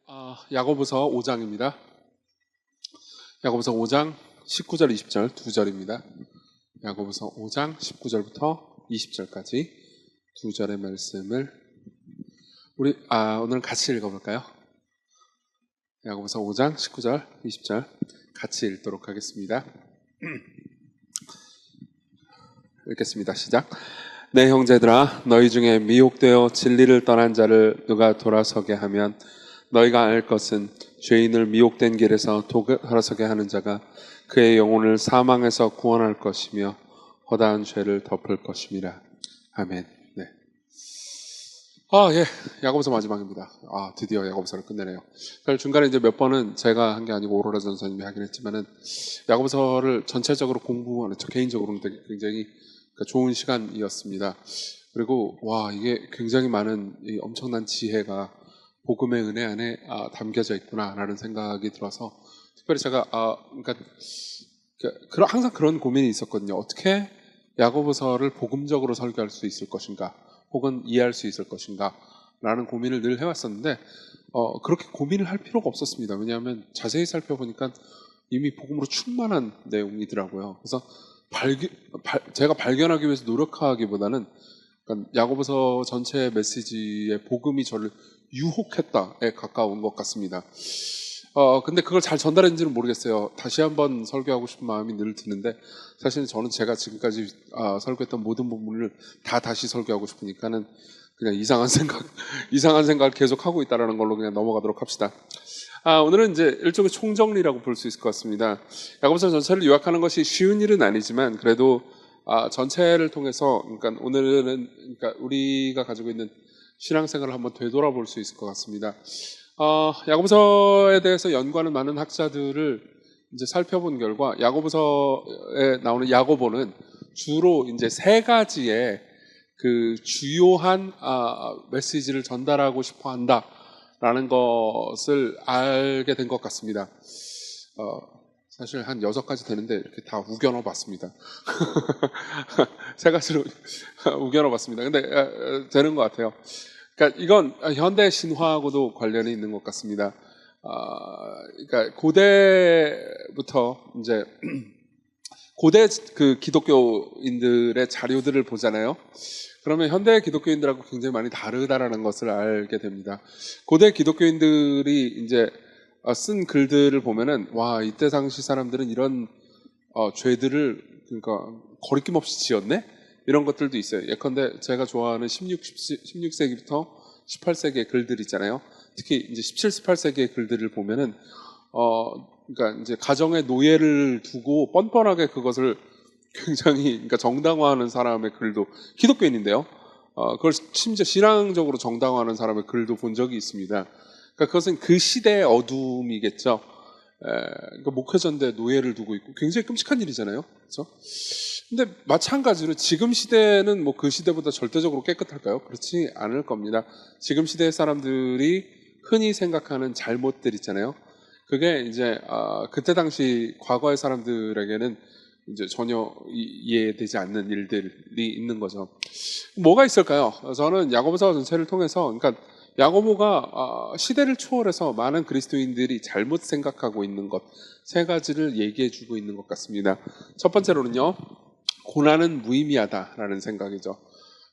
네, 야고보서 5장입니다. 야고보서 5장 19절 20절 두 절입니다. 야고보서 5장 19절부터 20절까지 두 절의 말씀을 우리 오늘 같이 읽어볼까요? 야고보서 5장 19절 20절 같이 읽도록 하겠습니다. 읽겠습니다. 시작. 내 형제들아, 너희 중에 미혹되어 진리를 떠난 자를 누가 돌아서게 하면 너희가 알 것은 죄인을 미혹된 길에서 돌아서게 하는 자가 그의 영혼을 사망에서 구원할 것이며 허다한 죄를 덮을 것임이라. 아멘. 네. 예. 야고보서 마지막입니다. 드디어 야고보서를 끝내네요. 사실 중간에 이제 몇 번은 제가 한 게 아니고 오로라 전사님이 하긴 했지만은 야고보서를 전체적으로 공부하는 저 개인적으로는 되게 굉장히 좋은 시간이었습니다. 그리고 이게 굉장히 많은 이 엄청난 지혜가 복음의 은혜 안에 담겨져 있구나라는 생각이 들어서 특별히 제가 항상 그런 고민이 있었거든요. 어떻게 야고보서를 복음적으로 설교할 수 있을 것인가, 혹은 이해할 수 있을 것인가라는 고민을 늘 해왔었는데 그렇게 고민을 할 필요가 없었습니다. 왜냐하면 자세히 살펴보니까 이미 복음으로 충만한 내용이더라고요. 그래서 제가 발견하기 위해서 노력하기보다는 야고보서 전체 메시지의 복음이 저를 유혹했다에 가까운 것 같습니다. 근데 그걸 잘 전달했는지는 모르겠어요. 다시 한번 설교하고 싶은 마음이 늘 드는데 사실은 저는 제가 지금까지 설교했던 모든 부분을 다 다시 설교하고 싶으니까는 그냥 이상한 생각을 계속 하고 있다라는 걸로 그냥 넘어가도록 합시다. 오늘은 이제 일종의 총정리라고 볼 수 있을 것 같습니다. 야고보서 전체를 요약하는 것이 쉬운 일은 아니지만 그래도 전체를 통해서 오늘은 우리가 가지고 있는 신앙생활을 한번 되돌아볼 수 있을 것 같습니다. 야고보서에 대해서 연구하는 많은 학자들을 이제 살펴본 결과 야고보서에 나오는 야고보는 주로 이제 세 가지의 그 주요한 메시지를 전달하고 싶어 한다라는 것을 알게 된 것 같습니다. 사실 한 6가지 되는데 이렇게 다 우겨넣어 봤습니다. 세 가지로 우겨넣어 봤습니다. 근데 되는 것 같아요. 그러니까 이건 현대 신화하고도 관련이 있는 것 같습니다. 그러니까 고대부터 이제 고대 그 기독교인들의 자료들을 보잖아요. 그러면 현대 기독교인들하고 굉장히 많이 다르다라는 것을 알게 됩니다. 고대 기독교인들이 이제 쓴 글들을 보면은 이때 당시 사람들은 이런 죄들을 거리낌 없이 지었네? 이런 것들도 있어요. 예컨대 제가 좋아하는 16세기부터 18세기의 글들 있잖아요. 특히 이제 17, 18세기의 글들을 보면은 그러니까 이제 가정의 노예를 두고 뻔뻔하게 그것을 굉장히 정당화하는 사람의 글도 기독교인인데요. 그걸 심지어 신앙적으로 정당화하는 사람의 글도 본 적이 있습니다. 그것은 그 시대의 어둠이겠죠. 목회자인데 노예를 두고 있고 굉장히 끔찍한 일이잖아요. 그렇죠? 근데 마찬가지로 지금 시대는 그 시대보다 절대적으로 깨끗할까요? 그렇지 않을 겁니다. 지금 시대의 사람들이 흔히 생각하는 잘못들 있잖아요. 그게 이제 그때 당시 과거의 사람들에게는 이제 전혀 이해되지 않는 일들이 있는 거죠. 뭐가 있을까요? 저는 야고보서 전체를 통해서 야고보가 시대를 초월해서 많은 그리스도인들이 잘못 생각하고 있는 것 세 가지를 얘기해주고 있는 것 같습니다. 첫 번째로는요, 고난은 무의미하다라는 생각이죠.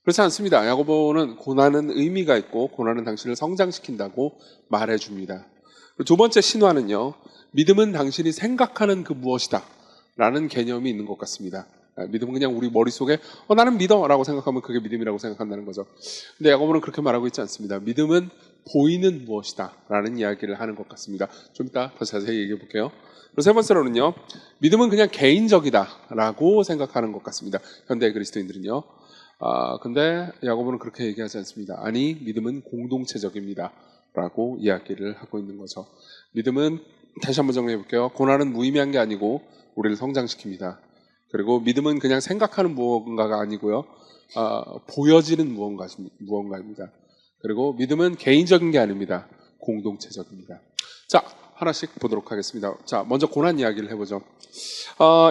그렇지 않습니다. 야고보는 고난은 의미가 있고 고난은 당신을 성장시킨다고 말해줍니다. 두 번째 신화는요, 믿음은 당신이 생각하는 그 무엇이다 라는 개념이 있는 것 같습니다. 믿음은 그냥 우리 머릿속에 나는 믿어 라고 생각하면 그게 믿음이라고 생각한다는 거죠. 근데 야고보는 그렇게 말하고 있지 않습니다. 믿음은 보이는 무엇이다 라는 이야기를 하는 것 같습니다. 좀 이따 더 자세히 얘기해 볼게요. 그리고 세 번째로는요, 믿음은 그냥 개인적이다 라고 생각하는 것 같습니다. 현대 그리스도인들은요. 근데 야고보는 그렇게 얘기하지 않습니다. 아니, 믿음은 공동체적입니다 라고 이야기를 하고 있는 거죠. 믿음은, 다시 한번 정리해 볼게요. 고난은 무의미한 게 아니고 우리를 성장시킵니다. 그리고 믿음은 그냥 생각하는 무언가가 아니고요, 보여지는 무언가입니다. 그리고 믿음은 개인적인 게 아닙니다. 공동체적입니다. 자, 하나씩 보도록 하겠습니다. 자, 먼저 고난 이야기를 해보죠.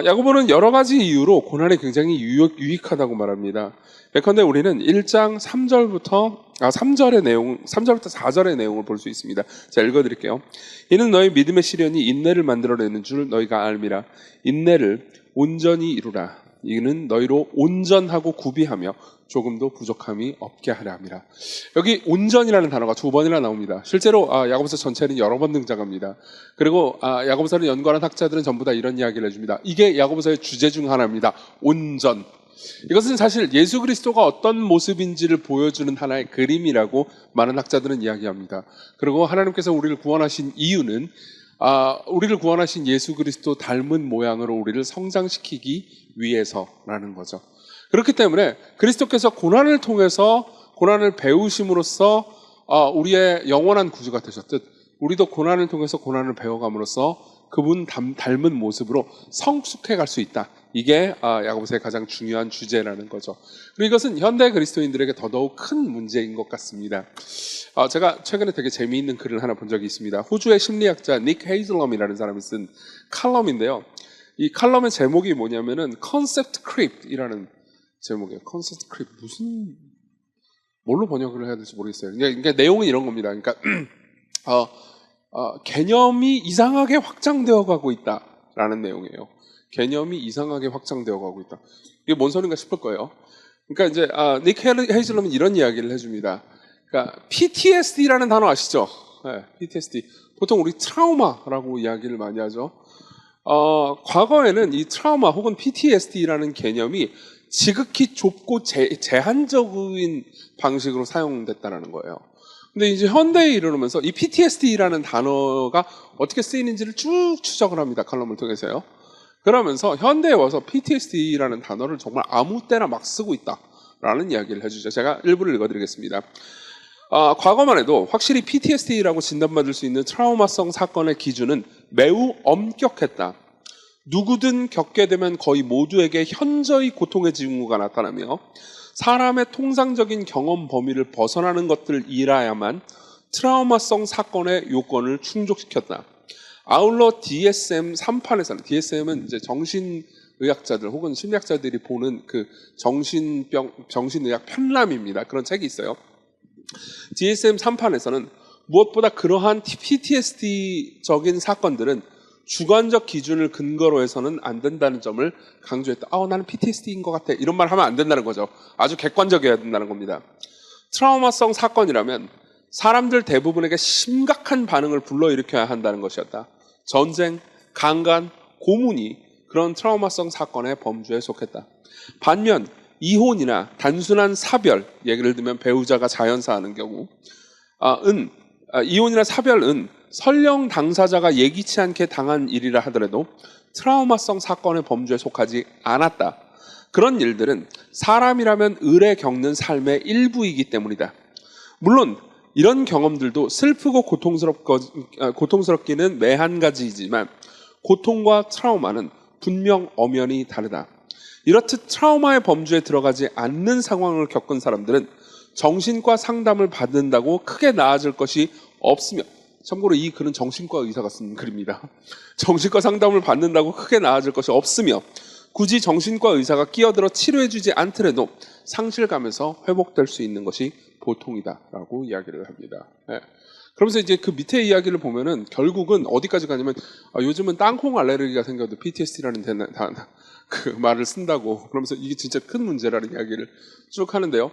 야고보는 여러 가지 이유로 고난이 굉장히 유익하다고 말합니다. 예컨대 우리는 1장 3절의 내용, 3절부터 4절의 내용을 볼 수 있습니다. 자, 읽어드릴게요. 이는 너희 믿음의 시련이 인내를 만들어내는 줄 너희가 알미라. 인내를 온전히 이루라. 이는 너희로 온전하고 구비하며 조금도 부족함이 없게 하려 함이라. 여기 온전이라는 단어가 두 번이나 나옵니다. 실제로 야고보서 전체는 여러 번 등장합니다. 그리고 야고보서를 연구하는 학자들은 전부 다 이런 이야기를 해줍니다. 이게 야고보서의 주제 중 하나입니다. 온전. 이것은 사실 예수 그리스도가 어떤 모습인지를 보여주는 하나의 그림이라고 많은 학자들은 이야기합니다. 그리고 하나님께서 우리를 구원하신 이유는 우리를 구원하신 예수 그리스도 닮은 모양으로 우리를 성장시키기 위해서라는 거죠. 그렇기 때문에 그리스도께서 고난을 통해서 고난을 배우심으로써 우리의 영원한 구주가 되셨듯 우리도 고난을 통해서 고난을 배워감으로써 그분 닮은 모습으로 성숙해 갈 수 있다. 이게 야고보서의 가장 중요한 주제라는 거죠. 그리고 이것은 현대 그리스도인들에게 더더욱 큰 문제인 것 같습니다. 제가 최근에 되게 재미있는 글을 하나 본 적이 있습니다. 호주의 심리학자 닉 헤이즐럼이라는 사람이 쓴 칼럼인데요. 이 칼럼의 제목이 뭐냐면은 컨셉트 크립이라는 제목이에요. 컨셉트 크립 뭘로 번역을 해야 될지 모르겠어요. 그러니까 내용은 이런 겁니다. 그러니까 개념이 이상하게 확장되어 가고 있다라는 내용이에요. 개념이 이상하게 확장되어 가고 있다. 이게 뭔 소린가 싶을 거예요. 그러니까 이제 닉 헤이즐럼은 이런 이야기를 해줍니다. 그러니까 PTSD라는 단어 아시죠? 네, PTSD. 보통 우리 트라우마라고 이야기를 많이 하죠. 과거에는 이 트라우마 혹은 PTSD라는 개념이 지극히 좁고 제한적인 방식으로 사용됐다는 거예요. 근데 이제 현대에 이르면서 이 PTSD라는 단어가 어떻게 쓰이는지를 쭉 추적을 합니다. 칼럼을 통해서요. 그러면서 현대에 와서 PTSD라는 단어를 정말 아무 때나 막 쓰고 있다라는 이야기를 해주죠. 제가 일부를 읽어드리겠습니다. 과거만 해도 확실히 PTSD라고 진단받을 수 있는 트라우마성 사건의 기준은 매우 엄격했다. 누구든 겪게 되면 거의 모두에게 현저히 고통의 징후가 나타나며 사람의 통상적인 경험 범위를 벗어나는 것들이라야만 트라우마성 사건의 요건을 충족시켰다. 아울러 DSM-3판에서는 DSM은 이제 정신의학자들 혹은 심리학자들이 보는 그 정신의학 편람입니다. 그런 책이 있어요. DSM-3판에서는 무엇보다 그러한 PTSD적인 사건들은 주관적 기준을 근거로 해서는 안 된다는 점을 강조했다. 나는 PTSD인 것 같아. 이런 말 하면 안 된다는 거죠. 아주 객관적이어야 된다는 겁니다. 트라우마성 사건이라면 사람들 대부분에게 심각한 반응을 불러일으켜야 한다는 것이었다. 전쟁, 강간, 고문이 그런 트라우마성 사건의 범주에 속했다. 반면 이혼이나 단순한 사별, 예를 들면 배우자가 자연사하는 경우, 이혼이나 사별은 설령 당사자가 예기치 않게 당한 일이라 하더라도 트라우마성 사건의 범주에 속하지 않았다. 그런 일들은 사람이라면 을에 겪는 삶의 일부이기 때문이다. 물론 이런 경험들도 슬프고 고통스럽기는 매한 가지이지만 고통과 트라우마는 분명 엄연히 다르다. 이렇듯 트라우마의 범주에 들어가지 않는 상황을 겪은 사람들은 정신과 상담을 받는다고 크게 나아질 것이 없으며, 참고로 이 글은 정신과 의사가 쓴 글입니다. 정신과 상담을 받는다고 크게 나아질 것이 없으며 굳이 정신과 의사가 끼어들어 치료해주지 않더라도 상실감에서 회복될 수 있는 것이 보통이다라고 이야기를 합니다. 네. 그러면서 이제 그 밑에 이야기를 보면은 결국은 어디까지 가냐면 요즘은 땅콩 알레르기가 생겨도 PTSD라는 그 말을 쓴다고, 그러면서 이게 진짜 큰 문제라는 이야기를 쭉 하는데요.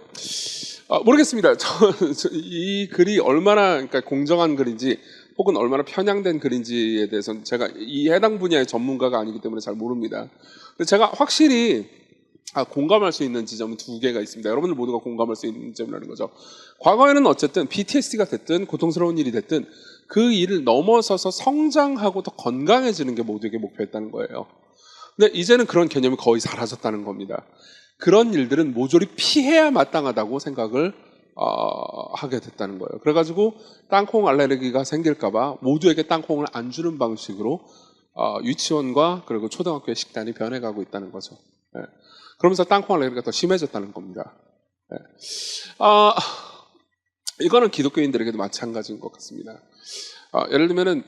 모르겠습니다. 이 글이 얼마나 그러니까 공정한 글인지 혹은 얼마나 편향된 글인지에 대해서는 제가 이 해당 분야의 전문가가 아니기 때문에 잘 모릅니다. 근데 제가 확실히 공감할 수 있는 지점은 두 개가 있습니다. 여러분들 모두가 공감할 수 있는 지점이라는 거죠. 과거에는 어쨌든 PTSD가 됐든 고통스러운 일이 됐든 그 일을 넘어서서 성장하고 더 건강해지는 게 모두에게 목표였다는 거예요. 근데 이제는 그런 개념이 거의 사라졌다는 겁니다. 그런 일들은 모조리 피해야 마땅하다고 생각을 하게 됐다는 거예요. 그래가지고 땅콩 알레르기가 생길까봐 모두에게 땅콩을 안 주는 방식으로 유치원과 그리고 초등학교의 식단이 변해가고 있다는 거죠. 네. 그러면서 땅콩 알레르기가 더 심해졌다는 겁니다. 네. 이거는 기독교인들에게도 마찬가지인 것 같습니다. 예를 들면은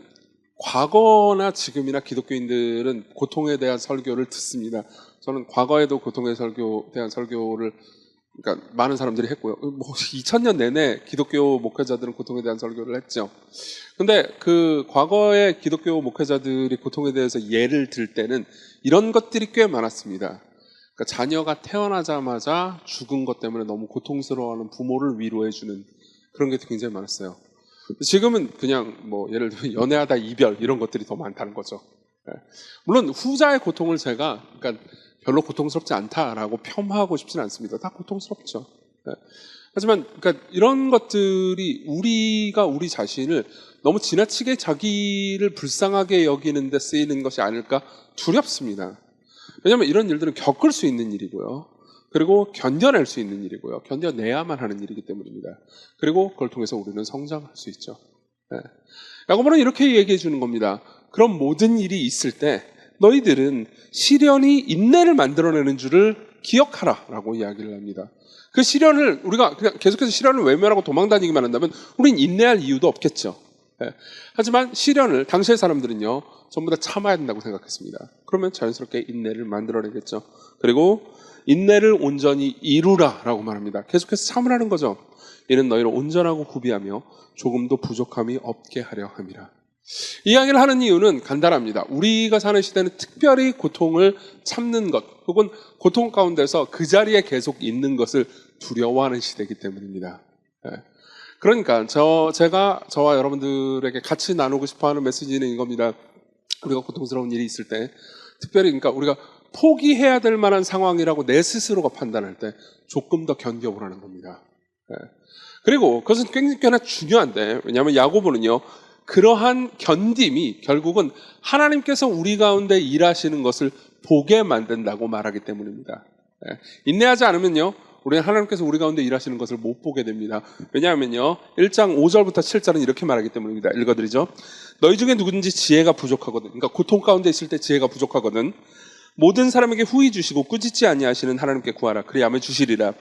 과거나 지금이나 기독교인들은 고통에 대한 설교를 듣습니다. 저는 과거에도 고통에 대한 설교를 그러니까 많은 사람들이 했고요. 2000년 내내 기독교 목회자들은 고통에 대한 설교를 했죠. 근데 그 과거의 기독교 목회자들이 고통에 대해서 예를 들 때는 이런 것들이 꽤 많았습니다. 그러니까 자녀가 태어나자마자 죽은 것 때문에 너무 고통스러워하는 부모를 위로해주는 그런 게 굉장히 많았어요. 지금은 그냥 예를 들면 연애하다 이별 이런 것들이 더 많다는 거죠. 물론 후자의 고통을 제가 그러니까 별로 고통스럽지 않다라고 폄하하고 싶지는 않습니다. 다 고통스럽죠. 하지만 그러니까 이런 것들이 우리가 우리 자신을 너무 지나치게 자기를 불쌍하게 여기는 데 쓰이는 것이 아닐까 두렵습니다. 왜냐하면 이런 일들은 겪을 수 있는 일이고요. 그리고 견뎌낼 수 있는 일이고요. 견뎌내야만 하는 일이기 때문입니다. 그리고 그걸 통해서 우리는 성장할 수 있죠. 야고보는 이렇게 얘기해 주는 겁니다. 그런 모든 일이 있을 때 너희들은 시련이 인내를 만들어내는 줄을 기억하라 라고 이야기를 합니다. 그 시련을 우리가 그냥 계속해서 시련을 외면하고 도망다니기만 한다면 우린 인내할 이유도 없겠죠. 하지만 시련을 당시의 사람들은요 전부 다 참아야 된다고 생각했습니다. 그러면 자연스럽게 인내를 만들어내겠죠. 그리고 인내를 온전히 이루라 라고 말합니다. 계속해서 참으라는 거죠. 이는 너희를 온전하고 구비하며 조금도 부족함이 없게 하려 함이라. 이 이야기를 하는 이유는 간단합니다. 우리가 사는 시대는 특별히 고통을 참는 것 혹은 고통 가운데서 그 자리에 계속 있는 것을 두려워하는 시대이기 때문입니다. 그러니까 제가 저와 여러분들에게 같이 나누고 싶어하는 메시지는 이겁니다. 우리가 고통스러운 일이 있을 때 특별히 그러니까 우리가 포기해야 될 만한 상황이라고 내 스스로가 판단할 때 조금 더 견뎌보라는 겁니다. 그리고 그것은 굉장히 중요한데 왜냐하면 야고보는요 그러한 견딤이 결국은 하나님께서 우리 가운데 일하시는 것을 보게 만든다고 말하기 때문입니다. 인내하지 않으면요 우리는 하나님께서 우리 가운데 일하시는 것을 못 보게 됩니다. 왜냐하면요 1장 5절부터 7절은 이렇게 말하기 때문입니다. 읽어드리죠. 너희 중에 누구든지 지혜가 부족하거든, 그러니까 고통 가운데 있을 때 지혜가 부족하거든 모든 사람에게 후히 주시고 꾸짖지 아니하시는 하나님께 구하라. 그리하면 주시리라.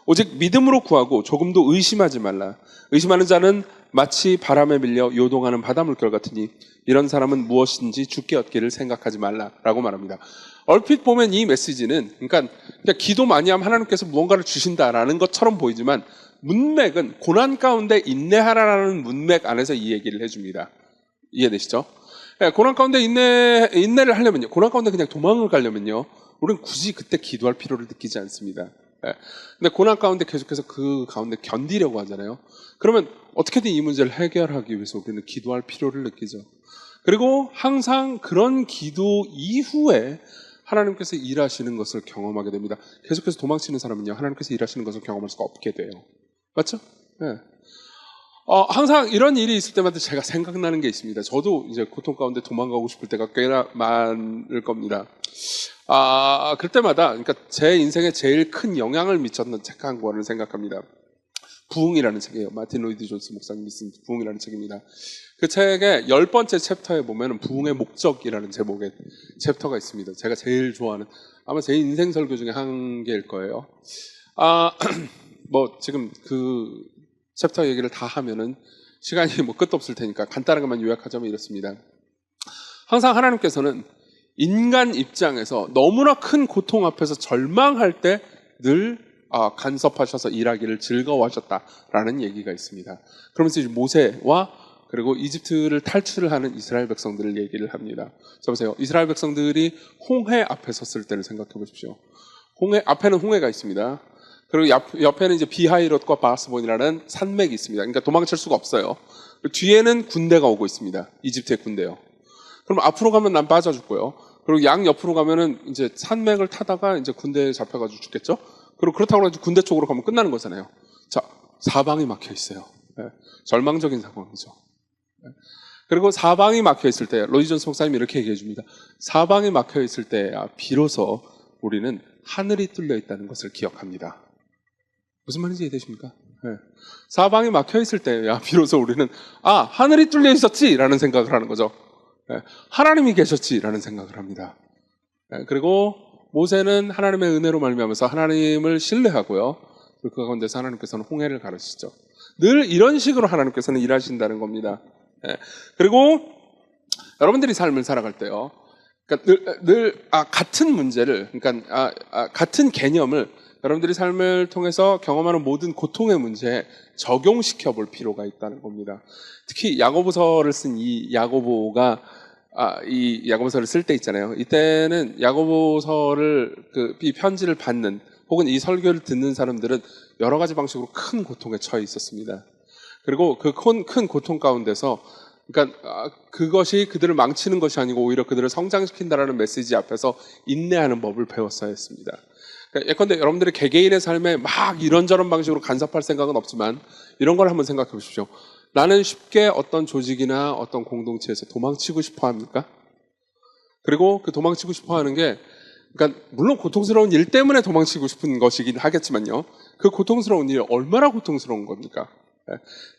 오직 믿음으로 구하고 조금도 의심하지 말라. 의심하는 자는 마치 바람에 밀려 요동하는 바닷물결 같으니 이런 사람은 무엇인지 죽게 얻기를 생각하지 말라라고 말합니다. 얼핏 보면 이 메시지는 그러니까 기도 많이 하면 하나님께서 무언가를 주신다라는 것처럼 보이지만 문맥은 고난 가운데 인내하라라는 문맥 안에서 이 얘기를 해줍니다. 이해되시죠? 고난 가운데 인내를 하려면요. 고난 가운데 그냥 도망을 가려면요. 우리는 굳이 그때 기도할 필요를 느끼지 않습니다. 근데 고난 가운데 계속해서 그 가운데 견디려고 하잖아요. 그러면 어떻게든 이 문제를 해결하기 위해서 우리는 기도할 필요를 느끼죠. 그리고 항상 그런 기도 이후에 하나님께서 일하시는 것을 경험하게 됩니다. 계속해서 도망치는 사람은요. 하나님께서 일하시는 것을 경험할 수가 없게 돼요. 맞죠? 네. 항상 이런 일이 있을 때마다 제가 생각나는 게 있습니다. 저도 이제 고통 가운데 도망가고 싶을 때가 꽤나 많을 겁니다. 그럴 때마다, 그러니까 제 인생에 제일 큰 영향을 미쳤던 책 한 권을 생각합니다. 부흥이라는 책이에요. 마틴 로이드 존스 목사님이 쓴 부흥이라는 책입니다. 그 책의 10번째 챕터에 보면 부흥의 목적이라는 제목의 챕터가 있습니다. 제가 제일 좋아하는, 아마 제 인생 설교 중에 한 개일 거예요. 지금 그 챕터 얘기를 다 하면은 시간이 끝도 없을 테니까 간단한 것만 요약하자면 이렇습니다. 항상 하나님께서는 인간 입장에서 너무나 큰 고통 앞에서 절망할 때 늘 간섭하셔서 일하기를 즐거워하셨다라는 얘기가 있습니다. 그러면서 이제 모세와 그리고 이집트를 탈출을 하는 이스라엘 백성들을 얘기를 합니다. 자 보세요. 이스라엘 백성들이 홍해 앞에 섰을 때를 생각해 보십시오. 홍해 앞에는 홍해가 있습니다. 그리고 옆에는 이제 비하이롯과 바하스본이라는 산맥이 있습니다. 그러니까 도망칠 수가 없어요. 뒤에는 군대가 오고 있습니다. 이집트의 군대요. 그럼 앞으로 가면 난 빠져 죽고요. 그리고 양 옆으로 가면은 이제 산맥을 타다가 이제 군대에 잡혀가지고 죽겠죠. 그리고 그렇다고 해서 군대 쪽으로 가면 끝나는 거잖아요. 자, 사방이 막혀 있어요. 네. 절망적인 상황이죠. 네. 그리고 사방이 막혀 있을 때, 로이 존스 목사님이 이렇게 얘기해 줍니다. 사방이 막혀 있을 때, 비로소 우리는 하늘이 뚫려 있다는 것을 기억합니다. 무슨 말인지 이해되십니까? 네. 사방이 막혀 있을 때, 비로소 우리는 하늘이 뚫려 있었지라는 생각을 하는 거죠. 네. 하나님이 계셨지라는 생각을 합니다. 네. 그리고 모세는 하나님의 은혜로 말미암아서 하나님을 신뢰하고요. 그 가운데서 하나님께서는 홍해를 가르치죠. 늘 이런 식으로 하나님께서는 일하신다는 겁니다. 네. 그리고 여러분들이 삶을 살아갈 때요. 그러니까 같은 문제를, 그러니까 같은 개념을 여러분들이 삶을 통해서 경험하는 모든 고통의 문제에 적용시켜 볼 필요가 있다는 겁니다. 특히 야고보서를 쓴 이 야고보가 이 야고보서를 쓸 때 있잖아요. 이때는 야고보서를 이 편지를 받는 혹은 이 설교를 듣는 사람들은 여러 가지 방식으로 큰 고통에 처해 있었습니다. 그리고 그 큰 고통 가운데서 그러니까 그것이 그들을 망치는 것이 아니고 오히려 그들을 성장시킨다라는 메시지 앞에서 인내하는 법을 배웠어야 했습니다. 그러니까 예컨대 여러분들의 개개인의 삶에 막 이런저런 방식으로 간섭할 생각은 없지만 이런 걸 한번 생각해 보십시오. 나는 쉽게 어떤 조직이나 어떤 공동체에서 도망치고 싶어 합니까? 그리고 그 도망치고 싶어 하는 게 그러니까 물론 고통스러운 일 때문에 도망치고 싶은 것이긴 하겠지만요. 그 고통스러운 일이 얼마나 고통스러운 겁니까?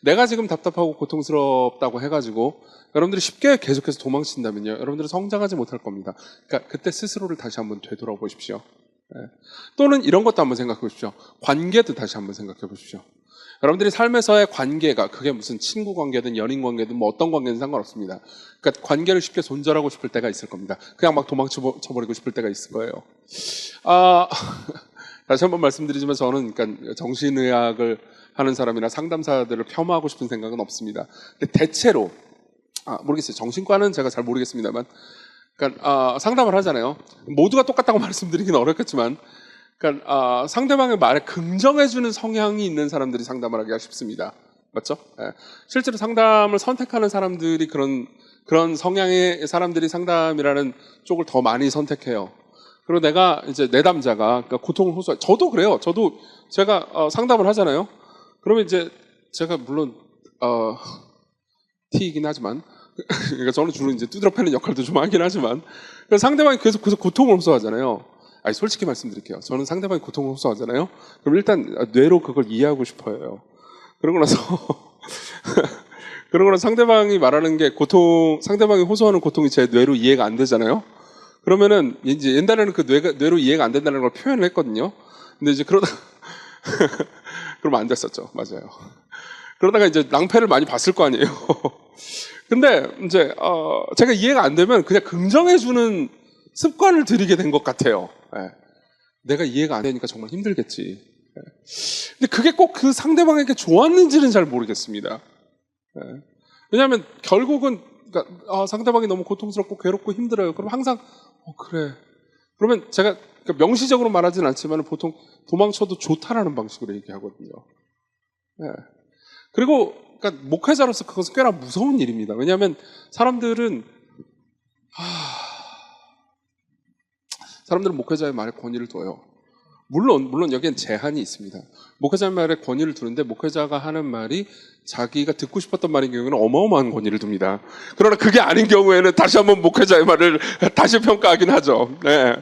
내가 지금 답답하고 고통스럽다고 해가지고 여러분들이 쉽게 계속해서 도망친다면요. 여러분들은 성장하지 못할 겁니다. 그러니까 그때 스스로를 다시 한번 되돌아보십시오. 또는 이런 것도 한번 생각해 보십시오. 관계도 다시 한번 생각해 보십시오. 여러분들이 삶에서의 관계가 그게 무슨 친구 관계든 연인 관계든 뭐 어떤 관계든 상관없습니다. 그러니까 관계를 쉽게 손절하고 싶을 때가 있을 겁니다. 그냥 막 도망쳐버리고 싶을 때가 있을 거예요. 다시 한번 말씀드리지만 저는 그러니까 정신의학을 하는 사람이나 상담사들을 폄하하고 싶은 생각은 없습니다. 근데 대체로 모르겠어요. 정신과는 제가 잘 모르겠습니다만, 그러니까 상담을 하잖아요. 모두가 똑같다고 말씀드리기는 어렵겠지만, 그러니까 상대방의 말에 긍정해주는 성향이 있는 사람들이 상담을 하기가 쉽습니다. 맞죠? 예. 실제로 상담을 선택하는 사람들이 그런 성향의 사람들이 상담이라는 쪽을 더 많이 선택해요. 그리고 내가 이제 내담자가 그러니까 고통을 호소해. 저도 그래요. 저도 제가 상담을 하잖아요. 그러면 이제 제가 물론 T이긴 하지만 그러니까 저는 주로 이제 두드려 패는 역할도 좀 하긴 하지만 상대방이 계속 고통을 호소하잖아요. 아니 솔직히 말씀드릴게요. 저는 상대방이 고통을 호소하잖아요. 그럼 일단 뇌로 그걸 이해하고 싶어요. 그러고 나서 상대방이 말하는 게 상대방이 호소하는 고통이 제 뇌로 이해가 안 되잖아요. 그러면은 이제 옛날에는 그 뇌로 이해가 안 된다는 걸 표현을 했거든요. 근데 이제 그러면 안 됐었죠. 맞아요. 그러다가 이제 낭패를 많이 봤을 거 아니에요. 근데 이제 제가 이해가 안 되면 그냥 긍정해주는 습관을 들이게 된 것 같아요. 예. 내가 이해가 안 되니까 정말 힘들겠지. 예. 근데 그게 꼭 그 상대방에게 좋았는지는 잘 모르겠습니다. 예. 왜냐하면 결국은 그러니까 상대방이 너무 고통스럽고 괴롭고 힘들어요. 그럼 항상 그래. 그러면 제가 그러니까 명시적으로 말하지는 않지만 보통 도망쳐도 좋다라는 방식으로 얘기하거든요. 예. 그리고 그러니까 목회자로서 그것은 꽤나 무서운 일입니다. 왜냐하면 사람들은 목회자의 말에 권위를 둬요. 물론 여기엔 제한이 있습니다. 목회자의 말에 권위를 두는데 목회자가 하는 말이 자기가 듣고 싶었던 말인 경우에는 어마어마한 권위를 둡니다. 그러나 그게 아닌 경우에는 다시 한번 목회자의 말을 다시 평가하긴 하죠. 네.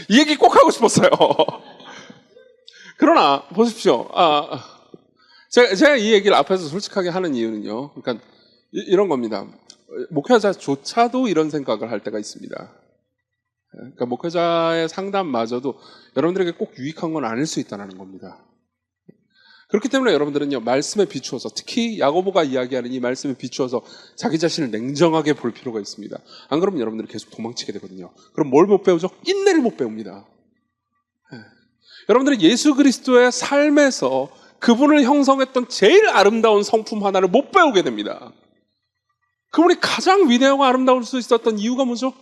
이 얘기 꼭 하고 싶었어요. 그러나 보십시오. 제가 이 얘기를 앞에서 솔직하게 하는 이유는요. 그러니까 이런 겁니다. 목회자조차도 이런 생각을 할 때가 있습니다. 그러니까 목회자의 상담마저도 여러분들에게 꼭 유익한 건 아닐 수 있다는 겁니다. 그렇기 때문에 여러분들은요, 말씀에 비추어서, 특히 야고보가 이야기하는 이 말씀에 비추어서 자기 자신을 냉정하게 볼 필요가 있습니다. 안 그러면 여러분들은 계속 도망치게 되거든요. 그럼 뭘 못 배우죠? 인내를 못 배웁니다. 여러분들이 예수 그리스도의 삶에서 그분을 형성했던 제일 아름다운 성품 하나를 못 배우게 됩니다. 그분이 가장 위대하고 아름다울 수 있었던 이유가 뭐죠?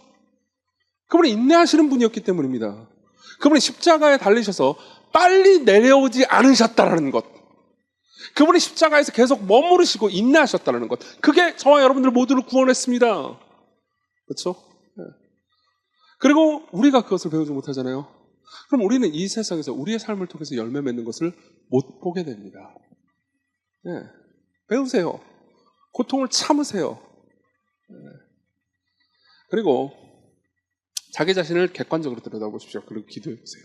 그분이 인내하시는 분이었기 때문입니다. 그분이 십자가에 달리셔서 빨리 내려오지 않으셨다는 것. 그분이 십자가에서 계속 머무르시고 인내하셨다는 것. 그게 저와 여러분들 모두를 구원했습니다. 그렇죠? 그리고 우리가 그것을 배우지 못하잖아요. 그럼 우리는 이 세상에서 우리의 삶을 통해서 열매 맺는 것을 못 보게 됩니다. 네. 배우세요. 고통을 참으세요. 네. 그리고 자기 자신을 객관적으로 들여다보십시오. 그리고 기도해 보세요.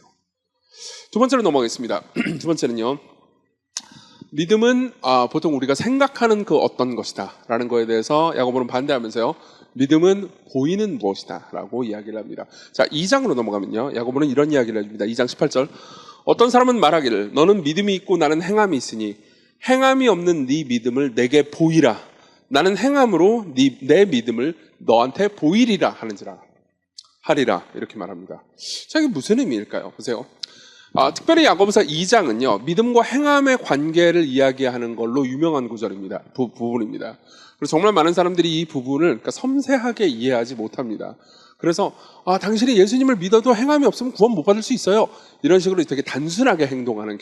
두 번째로 넘어가겠습니다. 두 번째는요. 믿음은 보통 우리가 생각하는 그 어떤 것이다 라는 거에 대해서 야고보는 반대하면서요. 믿음은 보이는 무엇이다 라고 이야기를 합니다. 자, 2장으로 넘어가면요. 야고보는 이런 이야기를 해줍니다. 2장 18절. 어떤 사람은 말하기를 너는 믿음이 있고 나는 행함이 있으니 행함이 없는 네 믿음을 내게 보이라. 나는 행함으로 내 믿음을 너한테 보이리라 하리라 이렇게 말합니다. 자, 이게 무슨 의미일까요? 보세요. 특별히 야고보서 2장은요 믿음과 행함의 관계를 이야기하는 걸로 유명한 구절입니다. 부분입니다. 그래서 정말 많은 사람들이 이 부분을 그러니까 섬세하게 이해하지 못합니다. 그래서 당신이 예수님을 믿어도 행함이 없으면 구원 못 받을 수 있어요. 이런 식으로 되게 단순하게 행동하는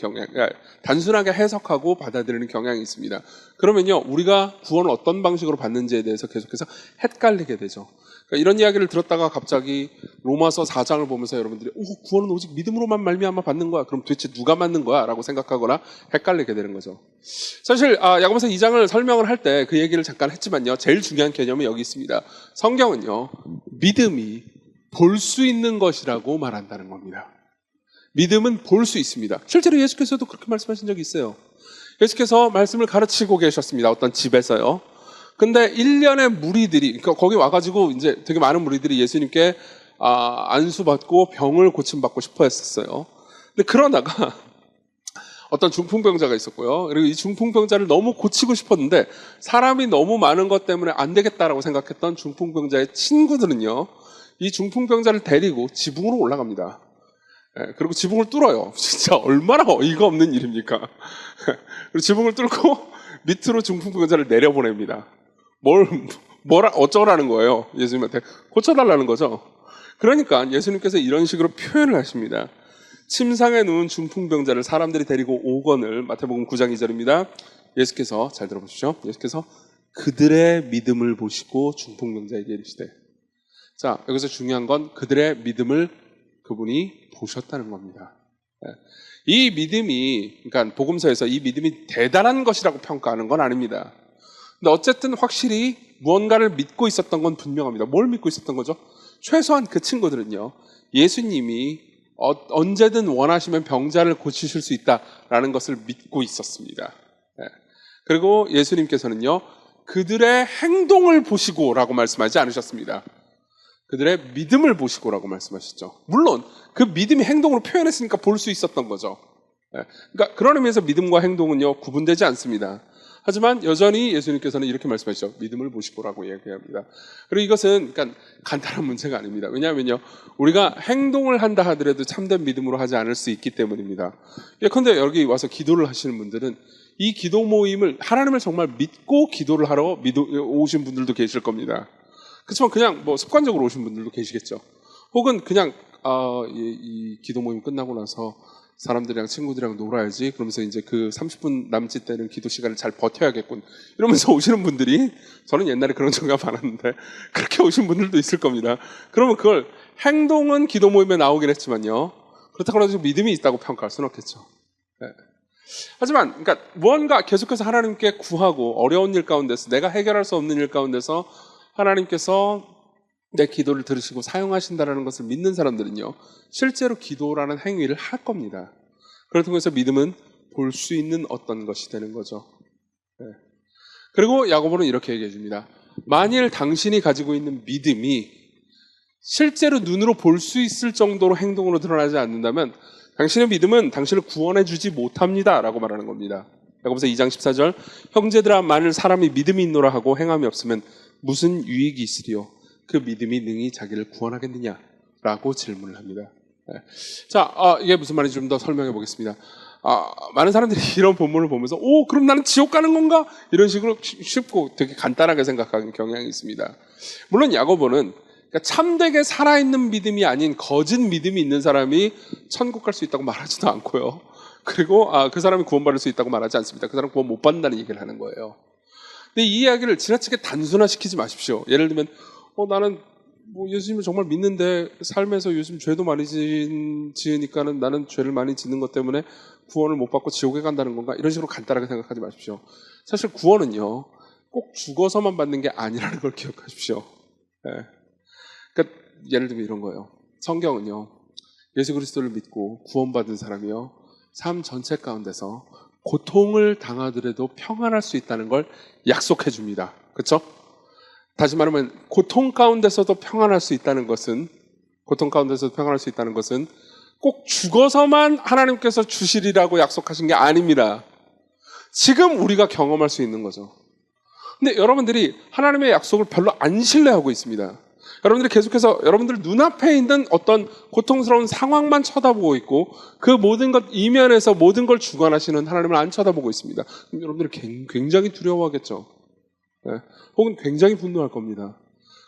단순하게 해석하고 받아들이는 경향이 있습니다. 그러면요 우리가 구원을 어떤 방식으로 받는지에 대해서 계속해서 헷갈리게 되죠. 그러니까 이런 이야기를 들었다가 갑자기 로마서 4장을 보면서 여러분들이 구원은 오직 믿음으로만 말미암아 받는 거야. 그럼 도대체 누가 받는 거야? 라고 생각하거나 헷갈리게 되는 거죠. 사실 야고보서 2장을 설명을 할 때 그 얘기를 잠깐 했지만요. 제일 중요한 개념이 여기 있습니다. 성경은요. 믿음이 볼 수 있는 것이라고 말한다는 겁니다. 믿음은 볼 수 있습니다. 실제로 예수께서도 그렇게 말씀하신 적이 있어요. 예수께서 말씀을 가르치고 계셨습니다. 어떤 집에서요. 근데 1년의 무리들이, 그러니까 거기 와가지고 이제 되게 많은 무리들이 예수님께 안수받고 병을 고침받고 싶어 했었어요. 근데 그러다가 어떤 중풍병자가 있었고요. 그리고 이 중풍병자를 너무 고치고 싶었는데 사람이 너무 많은 것 때문에 안 되겠다라고 생각했던 중풍병자의 친구들은요. 이 중풍병자를 데리고 지붕으로 올라갑니다. 그리고 지붕을 뚫어요. 진짜 얼마나 어이가 없는 일입니까? 그리고 지붕을 뚫고 밑으로 중풍병자를 내려보냅니다. 어쩌라는 거예요. 예수님한테 고쳐달라는 거죠. 그러니까 예수님께서 이런 식으로 표현을 하십니다. 침상에 누운 중풍병자를 사람들이 데리고 오거늘, 마태복음 9장 2절입니다. 예수께서 잘 들어보십시오. 예수께서 그들의 믿음을 보시고 중풍병자에게 이르시되, 자 여기서 중요한 건 그들의 믿음을 그분이 보셨다는 겁니다. 이 믿음이, 그러니까 복음서에서 이 믿음이 대단한 것이라고 평가하는 건 아닙니다. 근데 어쨌든 확실히 무언가를 믿고 있었던 건 분명합니다. 뭘 믿고 있었던 거죠? 최소한 그 친구들은요, 예수님이 언제든 원하시면 병자를 고치실 수 있다라는 것을 믿고 있었습니다. 그리고 예수님께서는요, 그들의 행동을 보시고라고 말씀하지 않으셨습니다. 그들의 믿음을 보시고라고 말씀하셨죠. 물론 그 믿음이 행동으로 표현했으니까 볼 수 있었던 거죠. 그러니까 그런 의미에서 믿음과 행동은요 구분되지 않습니다. 하지만 여전히 예수님께서는 이렇게 말씀하시죠. 믿음을 보시고라고 얘기합니다. 그리고 이것은 그러니까 간단한 문제가 아닙니다. 왜냐하면요 우리가 행동을 한다 하더라도 참된 믿음으로 하지 않을 수 있기 때문입니다. 예컨대 여기 와서 기도를 하시는 분들은 이 기도 모임을 하나님을 정말 믿고 기도를 하러 오신 분들도 계실 겁니다. 그렇지만 그냥 뭐 습관적으로 오신 분들도 계시겠죠. 혹은 그냥 이 기도 모임 끝나고 나서 사람들이랑 친구들이랑 놀아야지 그러면서 이제 그 30분 남짓 되는 기도 시간을 잘 버텨야겠군 이러면서 오시는 분들이, 저는 옛날에 그런 경우가 많았는데 그렇게 오신 분들도 있을 겁니다. 그러면 그걸 행동은 기도 모임에 나오긴 했지만요 그렇다고 해서 믿음이 있다고 평가할 수는 없겠죠. 하지만 그러니까 무언가 계속해서 하나님께 구하고 어려운 일 가운데서, 내가 해결할 수 없는 일 가운데서 하나님께서 내 기도를 들으시고 사용하신다는 것을 믿는 사람들은요 실제로 기도라는 행위를 할 겁니다. 그렇다고 해서 믿음은 볼 수 있는 어떤 것이 되는 거죠. 그리고 야고보는 이렇게 얘기해 줍니다. 만일 당신이 가지고 있는 믿음이 실제로 눈으로 볼 수 있을 정도로 행동으로 드러나지 않는다면 당신의 믿음은 당신을 구원해 주지 못합니다 라고 말하는 겁니다. 야고보서 2장 14절, 형제들아 만일 사람이 믿음이 있노라 하고 행함이 없으면 무슨 유익이 있으리요? 그 믿음이 능히 자기를 구원하겠느냐? 라고 질문을 합니다. 자, 이게 무슨 말인지 좀 더 설명해 보겠습니다. 많은 사람들이 이런 본문을 보면서 그럼 나는 지옥 가는 건가? 이런 식으로 쉽고 되게 간단하게 생각하는 경향이 있습니다. 물론 야고보는 그러니까 참되게 살아있는 믿음이 아닌 거짓 믿음이 있는 사람이 천국 갈 수 있다고 말하지도 않고요. 그리고 그 사람이 구원받을 수 있다고 말하지 않습니다. 그 사람 구원 못 받는다는 얘기를 하는 거예요. 근데 이 이야기를 지나치게 단순화시키지 마십시오. 예를 들면 나는 예수님을 정말 믿는데 삶에서 요즘 죄도 많이 지으니까는 나는 죄를 많이 짓는 것 때문에 구원을 못 받고 지옥에 간다는 건가? 이런 식으로 간단하게 생각하지 마십시오. 사실 구원은요 꼭 죽어서만 받는 게 아니라는 걸 기억하십시오. 그러니까 예를 들면 이런 거예요. 성경은요 예수 그리스도를 믿고 구원받은 사람이요 삶 전체 가운데서 고통을 당하더라도 평안할 수 있다는 걸 약속해 줍니다. 그렇죠? 다시 말하면 고통 가운데서도 평안할 수 있다는 것은 꼭 죽어서만 하나님께서 주시리라고 약속하신 게 아닙니다. 지금 우리가 경험할 수 있는 거죠. 근데 여러분들이 하나님의 약속을 별로 안 신뢰하고 있습니다. 여러분들이 계속해서 여러분들 눈앞에 있는 어떤 고통스러운 상황만 쳐다보고 있고 그 모든 것 이면에서 모든 걸 주관하시는 하나님을 안 쳐다보고 있습니다. 그럼 여러분들이 굉장히 두려워하겠죠. 네. 혹은 굉장히 분노할 겁니다.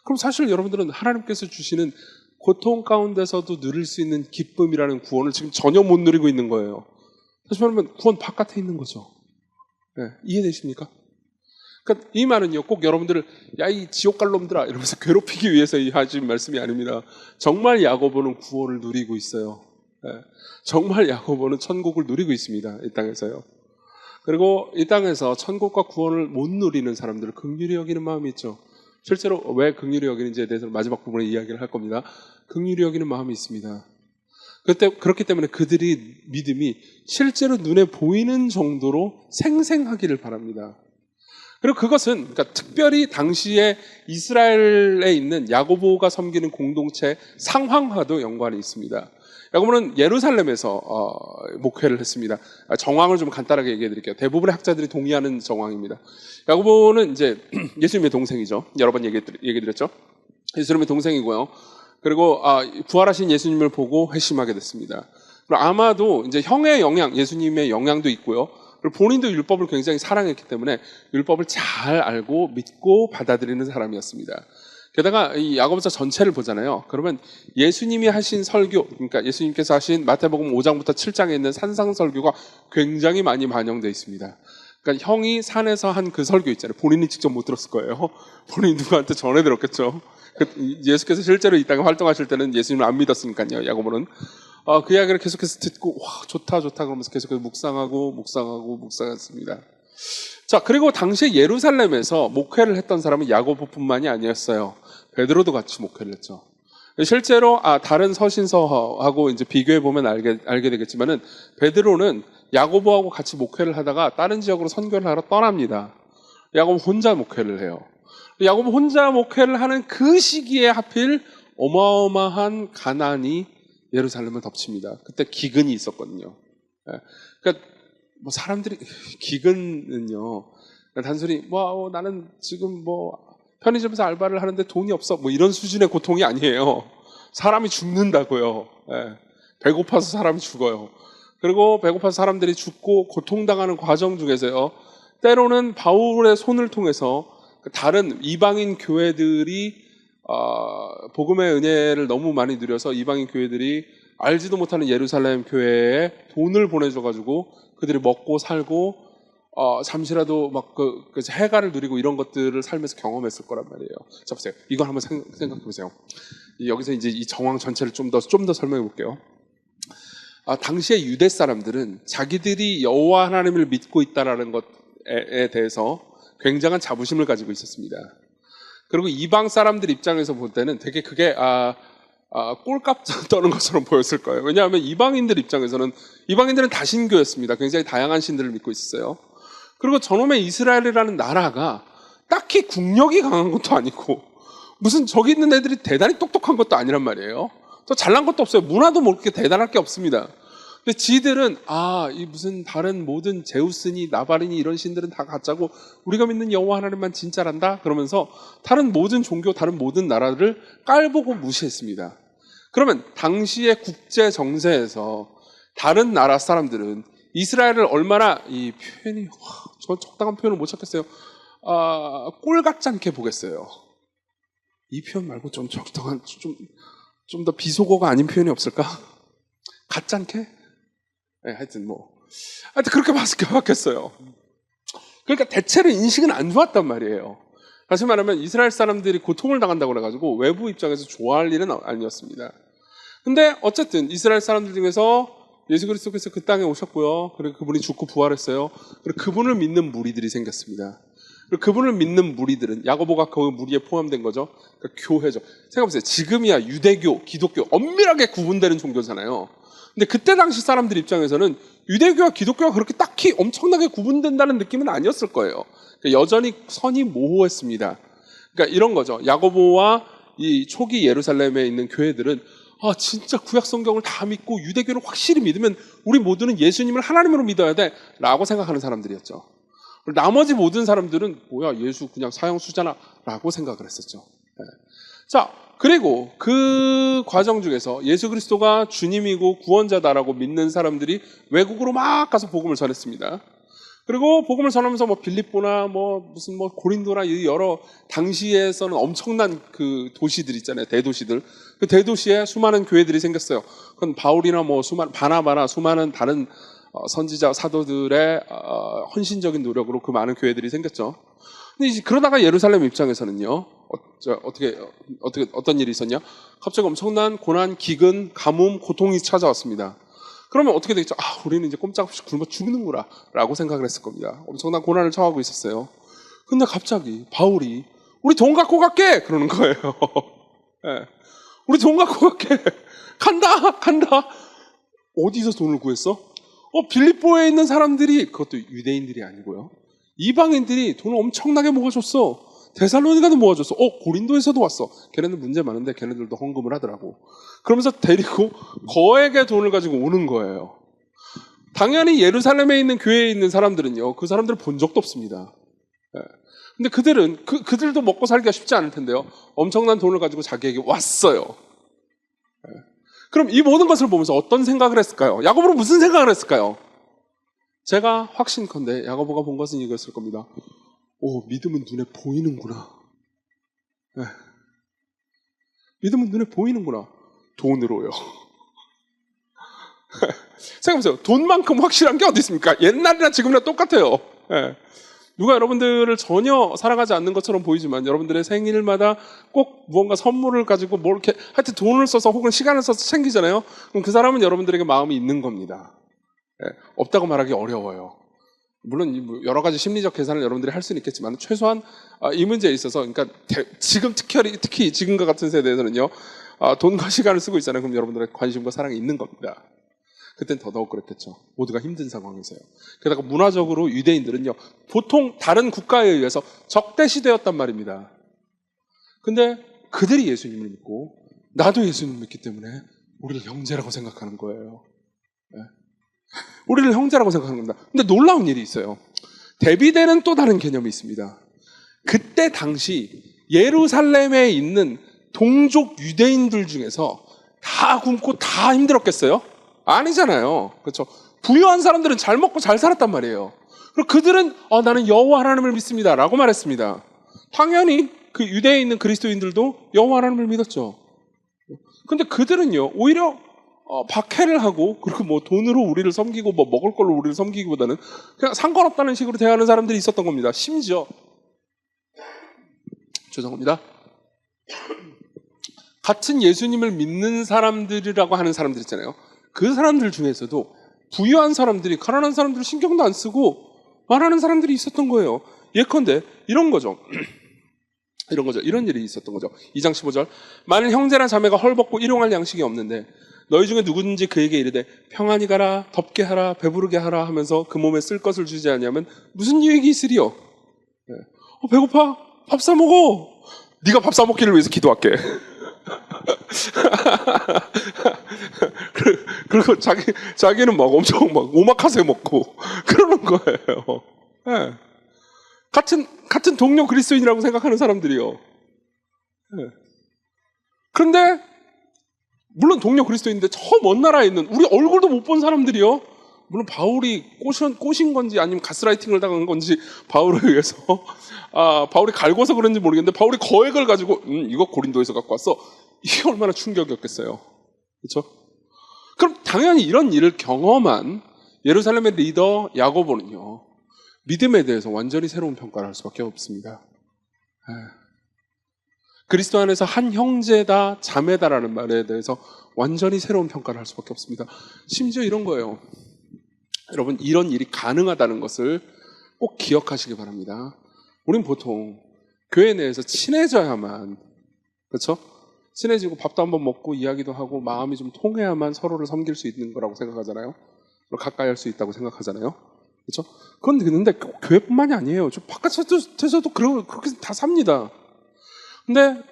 그럼 사실 여러분들은 하나님께서 주시는 고통 가운데서도 누릴 수 있는 기쁨이라는 구원을 지금 전혀 못 누리고 있는 거예요. 다시 말하면 구원 바깥에 있는 거죠. 네. 이해되십니까? 그러니까 이 말은요, 꼭 여러분들을 야, 이 지옥 갈 놈들아 이러면서 괴롭히기 위해서 하신 말씀이 아닙니다. 정말 야고보는 구원을 누리고 있어요. 네. 정말 야고보는 천국을 누리고 있습니다. 이 땅에서요. 그리고 이 땅에서 천국과 구원을 못 누리는 사람들을 긍휼히 여기는 마음이 있죠. 실제로 왜 긍휼히 여기는지에 대해서 마지막 부분에 이야기를 할 겁니다. 긍휼히 여기는 마음이 있습니다. 그렇기 때문에 그들이 믿음이 실제로 눈에 보이는 정도로 생생하기를 바랍니다. 그리고 그것은 그러니까 특별히 당시에 이스라엘에 있는 야고보가 섬기는 공동체 상황과도 연관이 있습니다. 야고보는 예루살렘에서 목회를 했습니다. 정황을 좀 간단하게 얘기해 드릴게요. 대부분의 학자들이 동의하는 정황입니다. 야고보는 이제 예수님의 동생이죠. 여러 번 얘기 드렸죠. 예수님의 동생이고요. 그리고 부활하신 예수님을 보고 회심하게 됐습니다. 그리고 아마도 이제 형의 영향, 예수님의 영향도 있고요. 그리고 본인도 율법을 굉장히 사랑했기 때문에 율법을 잘 알고 믿고 받아들이는 사람이었습니다. 게다가 이 야고보서 전체를 보잖아요. 그러면 예수님이 하신 설교, 그러니까 예수님께서 하신 마태복음 5장부터 7장에 있는 산상 설교가 굉장히 많이 반영되어 있습니다. 그러니까 형이 산에서 한 그 설교 있잖아요. 본인이 직접 못 들었을 거예요. 본인이 누구한테 전해 들었겠죠. 예수께서 실제로 이 땅에 활동하실 때는 예수님을 안 믿었으니까요. 야고보는 그 이야기를 계속해서 듣고 와 좋다 그러면서 계속해서 묵상했습니다. 자, 그리고 당시에 예루살렘에서 목회를 했던 사람은 야고보뿐만이 아니었어요. 베드로도 같이 목회를 했죠. 실제로 다른 서신서하고 이제 비교해 보면 알게 되겠지만은 베드로는 야고보하고 같이 목회를 하다가 다른 지역으로 선교를 하러 떠납니다. 야고보 혼자 목회를 해요. 야고보 혼자 목회를 하는 그 시기에 하필 어마어마한 가난이 예루살렘을 덮칩니다. 그때 기근이 있었거든요. 그러니까 뭐 사람들이 기근은요 단순히 나는 지금 편의점에서 알바를 하는데 돈이 없어 이런 수준의 고통이 아니에요. 사람이 죽는다고요. 배고파서 사람이 죽어요. 그리고 배고파서 사람들이 죽고 고통당하는 과정 중에서요 때로는 바울의 손을 통해서 다른 이방인 교회들이 복음의 은혜를 너무 많이 누려서 이방인 교회들이 알지도 못하는 예루살렘 교회에 돈을 보내줘가지고 그들이 먹고 살고 잠시라도 그 해가를 누리고 이런 것들을 살면서 경험했을 거란 말이에요. 자 보세요. 이걸 한번 생각해 보세요. 여기서 이제 이 정황 전체를 좀 더 설명해 볼게요. 당시의 유대 사람들은 자기들이 여호와 하나님을 믿고 있다라는 것에 대해서 굉장한 자부심을 가지고 있었습니다. 그리고 이방 사람들 입장에서 볼 때는 되게 그게 꼴값 떠는 것처럼 보였을 거예요. 왜냐하면 이방인들 입장에서는 이방인들은 다신교였습니다. 굉장히 다양한 신들을 믿고 있었어요. 그리고 저놈의 이스라엘이라는 나라가 딱히 국력이 강한 것도 아니고 무슨 저기 있는 애들이 대단히 똑똑한 것도 아니란 말이에요. 또 잘난 것도 없어요. 문화도 뭐 그렇게 대단할 게 없습니다. 근데 지들은 이 무슨 다른 모든 제우스니 나발이니 이런 신들은 다 가짜고 우리가 믿는 여호와 하나님만 진짜란다 그러면서 다른 모든 종교, 다른 모든 나라를 깔보고 무시했습니다. 그러면 당시의 국제 정세에서 다른 나라 사람들은 이스라엘을 얼마나 이 표현이 저 적당한 표현을 못 찾겠어요. 꼴 같지 않게 보겠어요. 이 표현 말고 좀 적당한 좀 더 비속어가 아닌 표현이 없을까? 같지 않게? 네, 하여튼 그렇게 봤겠어요. 그러니까 대체로 인식은 안 좋았단 말이에요. 다시 말하면 이스라엘 사람들이 고통을 당한다고 그래가지고 외부 입장에서 좋아할 일은 아니었습니다. 근데 어쨌든 이스라엘 사람들 중에서 예수 그리스도께서 그 땅에 오셨고요. 그리고 그분이 죽고 부활했어요. 그리고 그분을 믿는 무리들이 생겼습니다. 그리고 그분을 믿는 무리들은 야고보가 그 무리에 포함된 거죠. 그러니까 교회죠. 생각해보세요. 지금이야 유대교, 기독교 엄밀하게 구분되는 종교잖아요. 근데 그때 당시 사람들 입장에서는 유대교와 기독교가 그렇게 딱히 엄청나게 구분된다는 느낌은 아니었을 거예요. 그러니까 여전히 선이 모호했습니다. 그러니까 이런 거죠. 야고보와 이 초기 예루살렘에 있는 교회들은 진짜 구약 성경을 다 믿고 유대교를 확실히 믿으면 우리 모두는 예수님을 하나님으로 믿어야 돼 라고 생각하는 사람들이었죠. 나머지 모든 사람들은 뭐야, 예수 그냥 사형수잖아 라고 생각을 했었죠. 네. 자, 그리고 그 과정 중에서 예수 그리스도가 주님이고 구원자다라고 믿는 사람들이 외국으로 막 가서 복음을 전했습니다. 그리고 복음을 전하면서 뭐 빌립보나 무슨 고린도나 이 여러 당시에서는 엄청난 그 도시들 있잖아요. 대도시들. 그 대도시에 수많은 교회들이 생겼어요. 그건 바울이나 바나바나 수많은 다른 선지자 사도들의 헌신적인 노력으로 그 많은 교회들이 생겼죠. 근데 이제 그러다가 예루살렘 입장에서는요. 어떤 일이 있었냐? 갑자기 엄청난 고난, 기근, 가뭄, 고통이 찾아왔습니다. 그러면 어떻게 되겠죠? 우리는 이제 꼼짝없이 굶어 죽는구나 라고 생각을 했을 겁니다. 엄청난 고난을 처하고 있었어요. 근데 갑자기 바울이 우리 돈 갖고 갈게! 그러는 거예요. 네. 우리 돈 갖고 갈게! 간다! 어디서 돈을 구했어? 빌립보에 있는 사람들이, 그것도 유대인들이 아니고요, 이방인들이 돈을 엄청나게 모아줬어. 데살로니가도 모아줬어. 고린도에서도 왔어. 걔네들 문제 많은데 걔네들도 헌금을 하더라고. 그러면서 데리고 거액의 돈을 가지고 오는 거예요. 당연히 예루살렘에 있는 교회에 있는 사람들은요, 그 사람들을 본 적도 없습니다. 네. 근데 그들은 그들도 먹고 살기가 쉽지 않을 텐데요, 엄청난 돈을 가지고 자기에게 왔어요. 네. 그럼 이 모든 것을 보면서 어떤 생각을 했을까요? 야고보는 무슨 생각을 했을까요? 제가 확신컨대 야고보가 본 것은 이것일 겁니다. 믿음은 눈에 보이는구나. 네. 믿음은 눈에 보이는구나. 돈으로요. 생각해보세요. 돈만큼 확실한 게 어디 있습니까? 옛날이나 지금이나 똑같아요. 네. 누가 여러분들을 전혀 사랑하지 않는 것처럼 보이지만 여러분들의 생일마다 꼭 무언가 선물을 가지고 이렇게 하여튼 돈을 써서 혹은 시간을 써서 챙기잖아요. 그럼 그 사람은 여러분들에게 마음이 있는 겁니다. 네. 없다고 말하기 어려워요. 물론 여러 가지 심리적 계산을 여러분들이 할 수는 있겠지만 최소한 이 문제에 있어서, 그러니까 지금 특히 지금과 같은 세대에서는요, 돈과 시간을 쓰고 있잖아요. 그럼 여러분들의 관심과 사랑이 있는 겁니다. 그땐 더더욱 그랬겠죠. 모두가 힘든 상황에서요. 게다가 문화적으로 유대인들은요, 보통 다른 국가에 의해서 적대시되었단 말입니다. 근데 그들이 예수님을 믿고 나도 예수님을 믿기 때문에 우리를 형제라고 생각하는 거예요. 네. 우리를 형제라고 생각하는 겁니다. 근데 놀라운 일이 있어요. 대비되는 또 다른 개념이 있습니다. 그때 당시 예루살렘에 있는 동족 유대인들 중에서 다 굶고 다 힘들었겠어요? 아니잖아요. 그렇죠? 부유한 사람들은 잘 먹고 잘 살았단 말이에요. 그리고 그들은 나는 여호와 하나님을 믿습니다 라고 말했습니다. 당연히 그 유대에 있는 그리스도인들도 여호와 하나님을 믿었죠. 근데 그들은요, 오히려 박해를 하고, 그리고 돈으로 우리를 섬기고 먹을 걸로 우리를 섬기기보다는 그냥 상관없다는 식으로 대하는 사람들이 있었던 겁니다. 심지어 죄송합니다. 같은 예수님을 믿는 사람들이라고 하는 사람들 있잖아요. 그 사람들 중에서도 부유한 사람들이 가난한 사람들 신경도 안 쓰고 말하는 사람들이 있었던 거예요. 예컨대 이런 거죠. 이런 일이 있었던 거죠. 2장 15절. 만일 형제나 자매가 헐벗고 일용할 양식이 없는데 너희 중에 누구든지 그에게 이르되 평안히 가라, 덥게 하라, 배부르게 하라 하면서 그 몸에 쓸 것을 주지 않으면 무슨 유익이 있으리요? 네. 배고파? 밥 사 먹어. 네가 밥 사 먹기를 위해서 기도할게. 그리고 자기는 엄청 오마카세 먹고 그러는 거예요. 네. 같은 동료 그리스도인이라고 생각하는 사람들이요. 네. 그런데 물론 동료 그리스도인인데 저 먼 나라에 있는 우리 얼굴도 못 본 사람들이요. 물론 바울이 꼬신 건지 아니면 가스라이팅을 당한 건지 바울에 의해서 바울이 갈궈서 그런지 모르겠는데 바울이 거액을 가지고 이거 고린도에서 갖고 왔어. 이게 얼마나 충격이었겠어요. 그렇죠? 그럼 당연히 이런 일을 경험한 예루살렘의 리더 야고보는요, 믿음에 대해서 완전히 새로운 평가를 할 수밖에 없습니다. 그리스도 안에서 한 형제다, 자매다라는 말에 대해서 완전히 새로운 평가를 할 수밖에 없습니다. 심지어 이런 거예요. 여러분, 이런 일이 가능하다는 것을 꼭 기억하시기 바랍니다. 우린 보통 교회 내에서 친해져야만, 그렇죠? 친해지고 밥도 한번 먹고 이야기도 하고 마음이 좀 통해야만 서로를 섬길 수 있는 거라고 생각하잖아요. 가까이 할 수 있다고 생각하잖아요. 그렇죠? 그런데 교회뿐만이 아니에요. 저 바깥에서도 그렇게 다 삽니다. 근데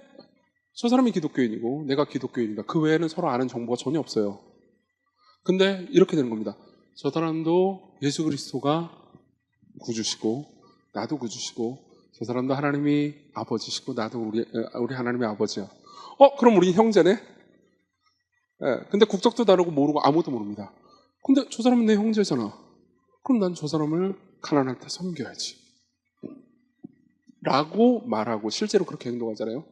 저 사람이 기독교인이고 내가 기독교인이다. 그 외에는 서로 아는 정보가 전혀 없어요. 근데 이렇게 되는 겁니다. 저 사람도 예수 그리스도가 구주시고 나도 구주시고 저 사람도 하나님이 아버지시고 나도 우리 하나님의 아버지야. 그럼 우리 형제네? 예, 근데 국적도 다르고 모르고 아무것도 모릅니다. 근데 저 사람은 내 형제잖아. 그럼 난 저 사람을 가난할 때 섬겨야지. 라고 말하고 실제로 그렇게 행동하잖아요.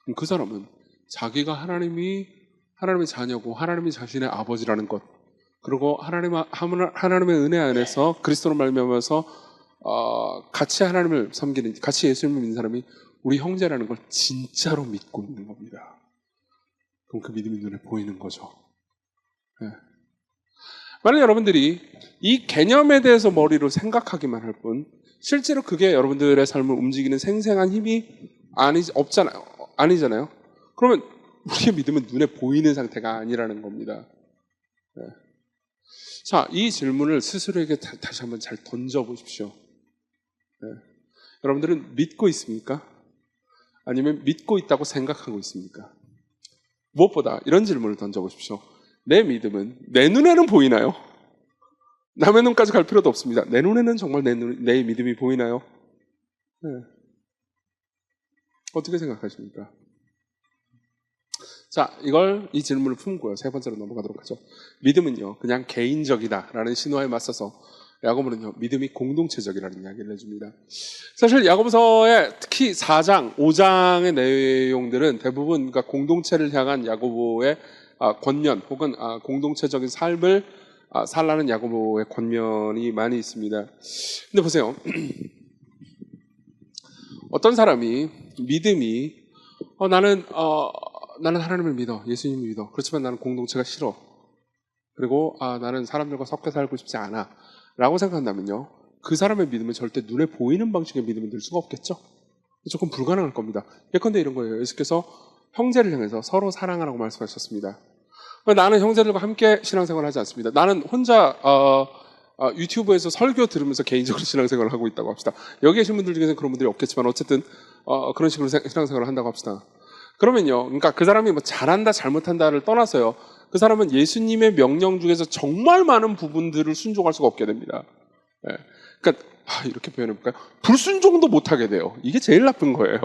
그럼 그 사람은 자기가 하나님의 자녀고 하나님이 자신의 아버지라는 것, 그리고 하나님의 은혜 안에서 그리스도로 말미암아서 같이 하나님을 섬기는, 같이 예수님을 믿는 사람이 우리 형제라는 걸 진짜로 믿고 있는 겁니다. 그럼 그 믿음이 눈에 보이는 거죠. 네. 만약 여러분들이 이 개념에 대해서 머리로 생각하기만 할 뿐 실제로 그게 여러분들의 삶을 움직이는 생생한 힘이 아니잖아요. 그러면 우리의 믿음은 눈에 보이는 상태가 아니라는 겁니다. 네. 자, 이 질문을 스스로에게 다시 한번 잘 던져보십시오. 네. 여러분들은 믿고 있습니까? 아니면 믿고 있다고 생각하고 있습니까? 무엇보다 이런 질문을 던져보십시오. 내 믿음은 내 눈에는 보이나요? 남의 눈까지 갈 필요도 없습니다. 내 눈에는 정말 내 믿음이 보이나요? 네. 어떻게 생각하십니까? 자, 이 질문을 품고요. 세 번째로 넘어가도록 하죠. 믿음은요, 그냥 개인적이다라는 신화에 맞서서 야고보는요, 믿음이 공동체적이라는 이야기를 해줍니다. 사실 야고보서의 특히 4장, 5장의 내용들은 대부분 그러니까 공동체를 향한 야고보의 권면 혹은 공동체적인 삶을 살라는 야고보의 권면이 많이 있습니다. 근데 보세요. 어떤 사람이 믿음이 나는 하나님을 믿어, 예수님을 믿어. 그렇지만 나는 공동체가 싫어. 그리고 나는 사람들과 섞여 살고 싶지 않아. 라고 생각한다면요, 그 사람의 믿음은 절대 눈에 보이는 방식의 믿음이 될 수가 없겠죠. 조금 불가능할 겁니다. 예컨대 이런 거예요. 예수께서 형제를 향해서 서로 사랑하라고 말씀하셨습니다. 나는 형제들과 함께 신앙생활을 하지 않습니다. 나는 혼자 유튜브에서 설교 들으면서 개인적으로 신앙생활을 하고 있다고 합시다. 여기 계신 분들 중에서는 그런 분들이 없겠지만 어쨌든 그런 식으로 신앙생활을 한다고 합시다. 그러면요, 그러니까 그 사람이 뭐 잘한다 잘못한다를 떠나서요, 그 사람은 예수님의 명령 중에서 정말 많은 부분들을 순종할 수가 없게 됩니다. 네. 그러니까 이렇게 표현해볼까요? 불순종도 못하게 돼요. 이게 제일 나쁜 거예요.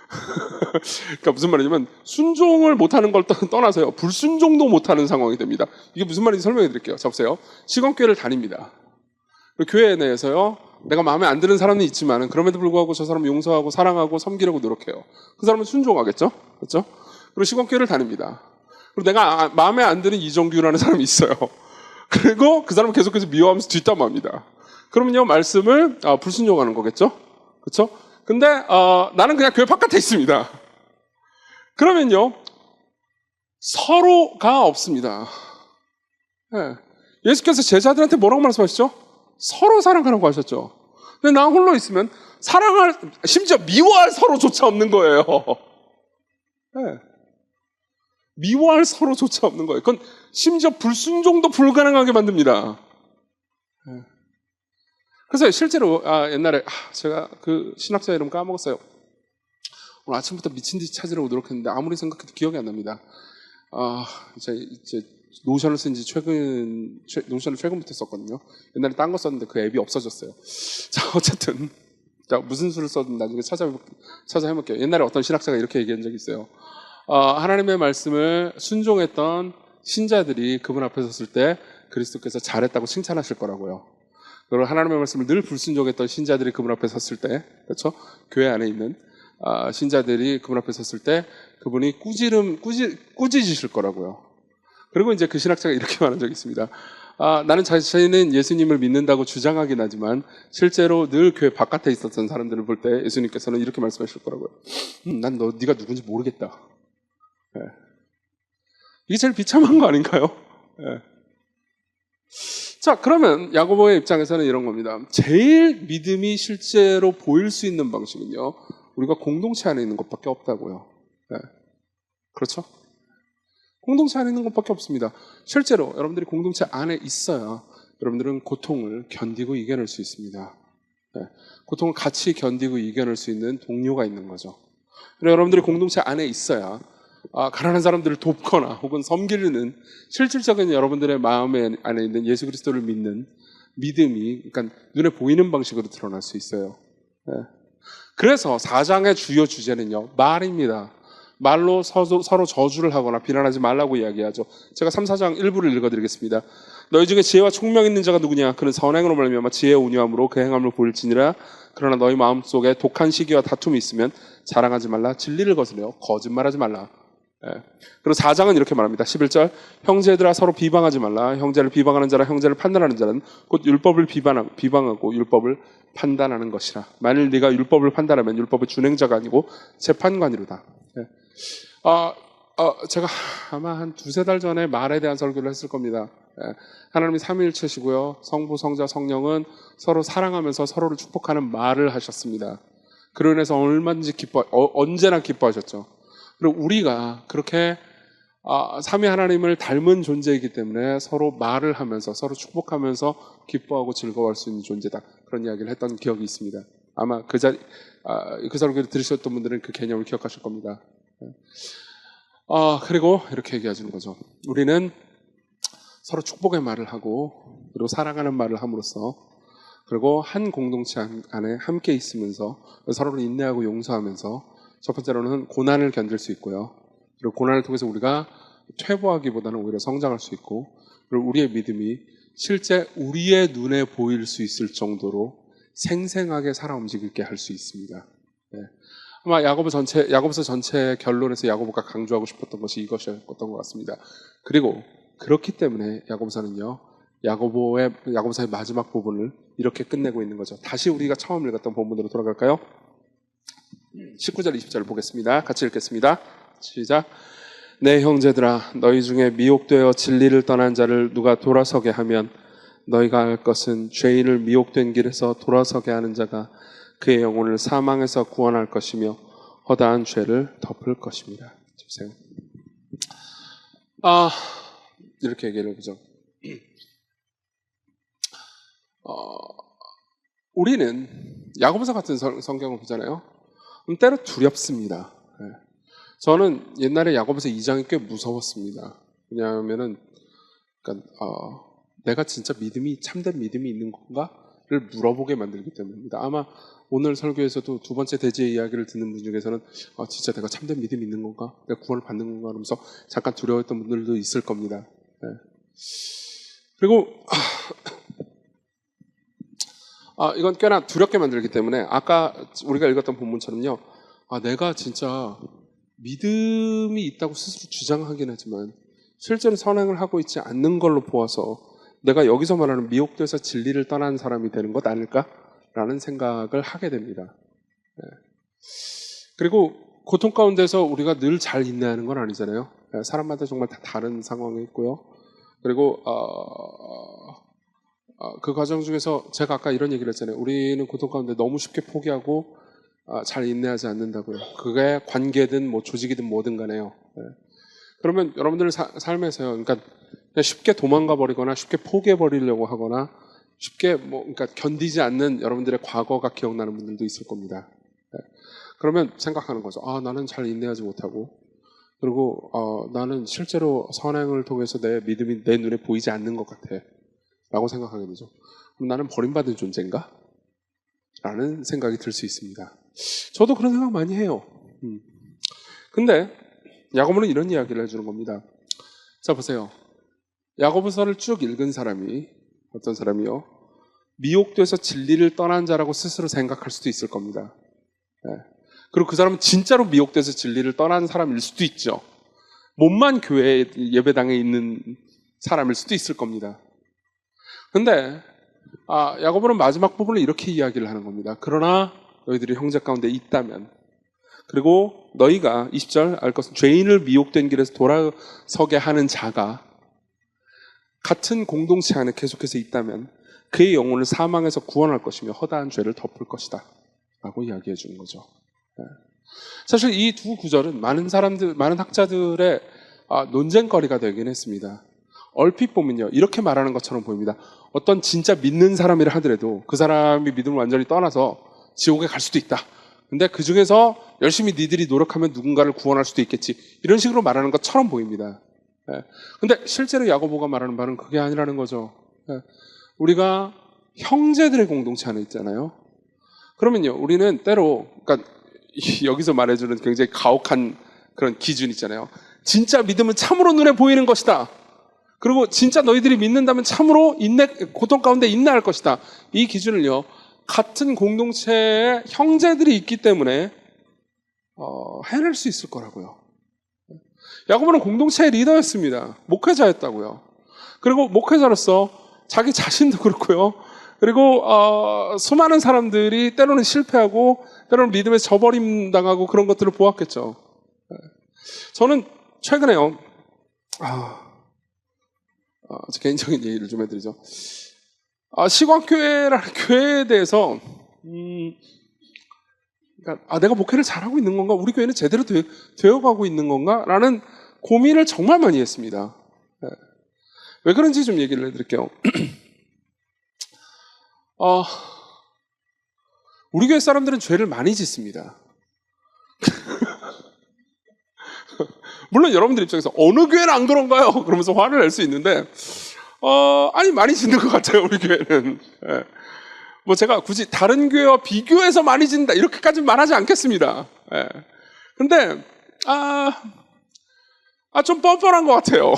그러니까 무슨 말이냐면 순종을 못하는 걸 떠나서요, 불순종도 못하는 상황이 됩니다. 이게 무슨 말인지 설명해 드릴게요. 자, 보세요. 시건교회를 다닙니다. 교회 내에서요, 내가 마음에 안 드는 사람이 있지만 그럼에도 불구하고 저 사람을 용서하고 사랑하고 섬기려고 노력해요. 그 사람은 순종하겠죠? 그렇죠? 그리고 시건교회를 다닙니다. 그리고 내가 마음에 안 드는 이정규라는 사람이 있어요. 그리고 그 사람은 계속해서 미워하면서 뒷담화합니다. 그러면요, 말씀을 불순종하는 거겠죠? 그렇죠? 근데 나는 그냥 교회 바깥에 있습니다. 그러면요, 서로가 없습니다. 네. 예수께서 제자들한테 뭐라고 말씀하시죠? 서로 사랑하라고 하셨죠. 근데 나 홀로 있으면 심지어 미워할 서로조차 없는 거예요. 네. 미워할 서로조차 없는 거예요. 그건 심지어 불순종도 불가능하게 만듭니다. 네. 그래서 실제로 옛날에 제가 그 신학자 이름 까먹었어요. 오늘 아침부터 미친 듯이 찾으려고 노력했는데 아무리 생각해도 기억이 안 납니다. 이제 노션을 쓴 지 노션을 최근부터 썼거든요. 옛날에 딴 거 썼는데 그 앱이 없어졌어요. 자, 어쨌든 무슨 수를 써든 나중에 찾아 해볼게요. 옛날에 어떤 신학자가 이렇게 얘기한 적이 있어요. 하나님의 말씀을 순종했던 신자들이 그분 앞에 섰을 때 그리스도께서 잘했다고 칭찬하실 거라고요. 그리고 하나님의 말씀을 늘 불순종했던 신자들이 그분 앞에 섰을 때, 그렇죠? 교회 안에 있는 신자들이 그분 앞에 섰을 때 그분이 꾸짖으실 거라고요. 그리고 이제 그 신학자가 이렇게 말한 적이 있습니다. 나는 자신은 예수님을 믿는다고 주장하긴 하지만 실제로 늘 교회 바깥에 있었던 사람들을 볼 때 예수님께서는 이렇게 말씀하실 거라고요. 난 네가 누군지 모르겠다. 네. 이게 제일 비참한 거 아닌가요? 네. 자, 그러면 야고보의 입장에서는 이런 겁니다. 제일 믿음이 실제로 보일 수 있는 방식은요, 우리가 공동체 안에 있는 것밖에 없다고요. 네. 그렇죠? 공동체 안에 있는 것밖에 없습니다. 실제로 여러분들이 공동체 안에 있어야 여러분들은 고통을 견디고 이겨낼 수 있습니다. 네. 고통을 같이 견디고 이겨낼 수 있는 동료가 있는 거죠. 그리고 여러분들이 공동체 안에 있어야 가난한 사람들을 돕거나 혹은 섬기는 실질적인 여러분들의 마음 안에 있는 예수 그리스도를 믿는 믿음이, 그러니까 눈에 보이는 방식으로 드러날 수 있어요. 그래서 4장의 주요 주제는요, 말입니다. 말로 서로 저주를 하거나 비난하지 말라고 이야기하죠. 제가 3, 4장 일부를 읽어드리겠습니다. 너희 중에 지혜와 총명 있는 자가 누구냐? 그는 선행으로 말미암아 지혜와 운유함으로 그 행함을 보일지니라. 그러나 너희 마음속에 독한 시기와 다툼이 있으면 자랑하지 말라. 진리를 거스려 거짓말하지 말라. 그리고 4장은 이렇게 말합니다. 11절, 형제들아 서로 비방하지 말라. 형제를 비방하는 자라 형제를 판단하는 자는 곧 율법을 비방하고 율법을 판단하는 것이라. 만일 네가 율법을 판단하면 율법의 준행자가 아니고 재판관이로다. 제가 아마 한 2-3달 전에 말에 대한 설교를 했을 겁니다. 하나님이 삼위일체시고요, 성부, 성자, 성령은 서로 사랑하면서 서로를 축복하는 말을 하셨습니다. 그로 인해서 얼마든지 언제나 기뻐하셨죠. 그리고 우리가 그렇게 삼위 하나님을 닮은 존재이기 때문에 서로 말을 하면서 서로 축복하면서 기뻐하고 즐거워할 수 있는 존재다. 그런 이야기를 했던 기억이 있습니다. 아마 그 설교를 들으셨던 분들은 그 개념을 기억하실 겁니다. 그리고 이렇게 얘기하시는 거죠. 우리는 서로 축복의 말을 하고 그리고 사랑하는 말을 함으로써 그리고 한 공동체 안에 함께 있으면서 서로를 인내하고 용서하면서 첫 번째로는 고난을 견딜 수 있고요. 그리고 고난을 통해서 우리가 퇴보하기보다는 오히려 성장할 수 있고 그리고 우리의 믿음이 실제 우리의 눈에 보일 수 있을 정도로 생생하게 살아 움직이게 할 수 있습니다. 아마 야고보서 전체 결론에서 야고보가 강조하고 싶었던 것이 이것이었던 것 같습니다. 그리고 그렇기 때문에 야고보서는요, 야고보서의 마지막 부분을 이렇게 끝내고 있는 거죠. 다시 우리가 처음 읽었던 본문으로 돌아갈까요? 19절 20절을 보겠습니다. 같이 읽겠습니다. 시작. 내 형제들아, 너희 중에 미혹되어 진리를 떠난 자를 누가 돌아서게 하면 너희가 알 것은 죄인을 미혹된 길에서 돌아서게 하는 자가 그의 영혼을 사망에서 구원할 것이며 허다한 죄를 덮을 것입니다. 보세요. 이렇게 얘기를 해보죠. 우리는 야고보서 같은 성경을 보잖아요. 때로 두렵습니다. 저는 옛날에 야고보서 2장이 꽤 무서웠습니다. 왜냐하면은 내가 진짜 참된 믿음이 있는 건가를 물어보게 만들기 때문입니다. 아마 오늘 설교에서도 두 번째 대지의 이야기를 듣는 분 중에서는 진짜 내가 참된 믿음이 있는 건가? 내가 구원을 받는 건가? 하면서 잠깐 두려워했던 분들도 있을 겁니다. 그리고 이건 꽤나 두렵게 만들기 때문에 아까 우리가 읽었던 본문처럼요, 내가 진짜 믿음이 있다고 스스로 주장하긴 하지만 실제로 선행을 하고 있지 않는 걸로 보아서 내가 여기서 말하는 미혹돼서 진리를 떠난 사람이 되는 것 아닐까라는 생각을 하게 됩니다. 그리고 고통 가운데서 우리가 늘 잘 인내하는 건 아니잖아요. 사람마다 정말 다 다른 상황이 있고요. 그리고 그 과정 중에서 제가 아까 이런 얘기를 했잖아요. 우리는 고통 가운데 너무 쉽게 포기하고 잘 인내하지 않는다고요. 그게 관계든 뭐 조직이든 뭐든 간에요. 그러면 여러분들 삶에서요, 그러니까 그냥 쉽게 도망가 버리거나 쉽게 포기해 버리려고 하거나 쉽게 그러니까 견디지 않는 여러분들의 과거가 기억나는 분들도 있을 겁니다. 그러면 생각하는 거죠. 나는 잘 인내하지 못하고 그리고 나는 실제로 선행을 통해서 내 믿음이 내 눈에 보이지 않는 것 같아 라고 생각하게 되죠. 그럼 나는 버림받은 존재인가? 라는 생각이 들 수 있습니다. 저도 그런 생각 많이 해요. 근데 야고보는 이런 이야기를 해주는 겁니다. 자, 보세요. 야고보서를 쭉 읽은 사람이 어떤 사람이요? 미혹돼서 진리를 떠난 자라고 스스로 생각할 수도 있을 겁니다. 그리고 그 사람은 진짜로 미혹돼서 진리를 떠난 사람일 수도 있죠. 몸만 교회 예배당에 있는 사람일 수도 있을 겁니다. 근데 야고보는 마지막 부분을 이렇게 이야기를 하는 겁니다. 그러나 너희들이 형제 가운데 있다면, 그리고 너희가 20절 알 것은 죄인을 미혹된 길에서 돌아서게 하는 자가 같은 공동체 안에 계속해서 있다면 그의 영혼을 사망에서 구원할 것이며 허다한 죄를 덮을 것이다 라고 이야기해 주는 거죠. 사실 이 두 구절은 많은 학자들의 논쟁거리가 되긴 했습니다. 얼핏 보면요, 이렇게 말하는 것처럼 보입니다. 어떤 진짜 믿는 사람이라 하더라도 그 사람이 믿음을 완전히 떠나서 지옥에 갈 수도 있다. 근데 그 중에서 열심히 니들이 노력하면 누군가를 구원할 수도 있겠지. 이런 식으로 말하는 것처럼 보입니다. 근데 실제로 야고보가 말하는 바는 그게 아니라는 거죠. 우리가 형제들의 공동체 안에 있잖아요. 그러면요, 우리는 때로, 그러니까 여기서 말해주는 굉장히 가혹한 그런 기준 있잖아요. 진짜 믿음은 참으로 눈에 보이는 것이다. 그리고 진짜 너희들이 믿는다면 참으로 고통 가운데 인내할 것이다. 이 기준을요, 같은 공동체의 형제들이 있기 때문에 해낼 수 있을 거라고요. 야고보는 공동체의 리더였습니다. 목회자였다고요. 그리고 목회자로서 자기 자신도 그렇고요. 그리고 수많은 사람들이 때로는 실패하고 때로는 믿음에 저버림 당하고 그런 것들을 보았겠죠. 저는 최근에요, 제 개인적인 얘기를 좀 해드리죠. 시광교회라는 교회에 대해서 그러니까 내가 목회를 잘하고 있는 건가? 우리 교회는 제대로 되어가고 있는 건가? 라는 고민을 정말 많이 했습니다. 왜 그런지 좀 얘기를 해드릴게요. 우리 교회 사람들은 죄를 많이 짓습니다. 물론 여러분들 입장에서 어느 교회는 안 그런가요? 그러면서 화를 낼 수 있는데 아니 많이 짓는 것 같아요, 우리 교회는. 뭐 제가 굳이 다른 교회와 비교해서 많이 짓는다 이렇게까지는 말하지 않겠습니다. 근데 좀 뻔뻔한 것 같아요.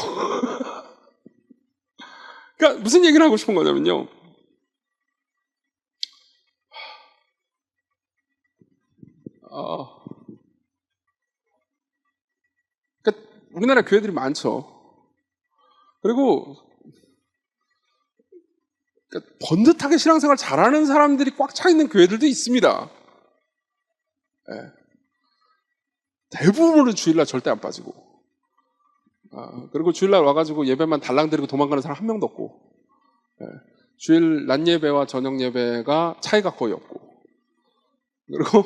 그러니까 무슨 얘기를 하고 싶은 거냐면요, 그러니까 우리나라 교회들이 많죠. 그리고 그러니까 번듯하게 신앙생활 잘하는 사람들이 꽉 차 있는 교회들도 있습니다. 대부분은 주일날 절대 안 빠지고, 그리고 주일날 와가지고 예배만 달랑 드리고 도망가는 사람 한 명도 없고, 주일 낮 예배와 저녁 예배가 차이가 거의 없고, 그리고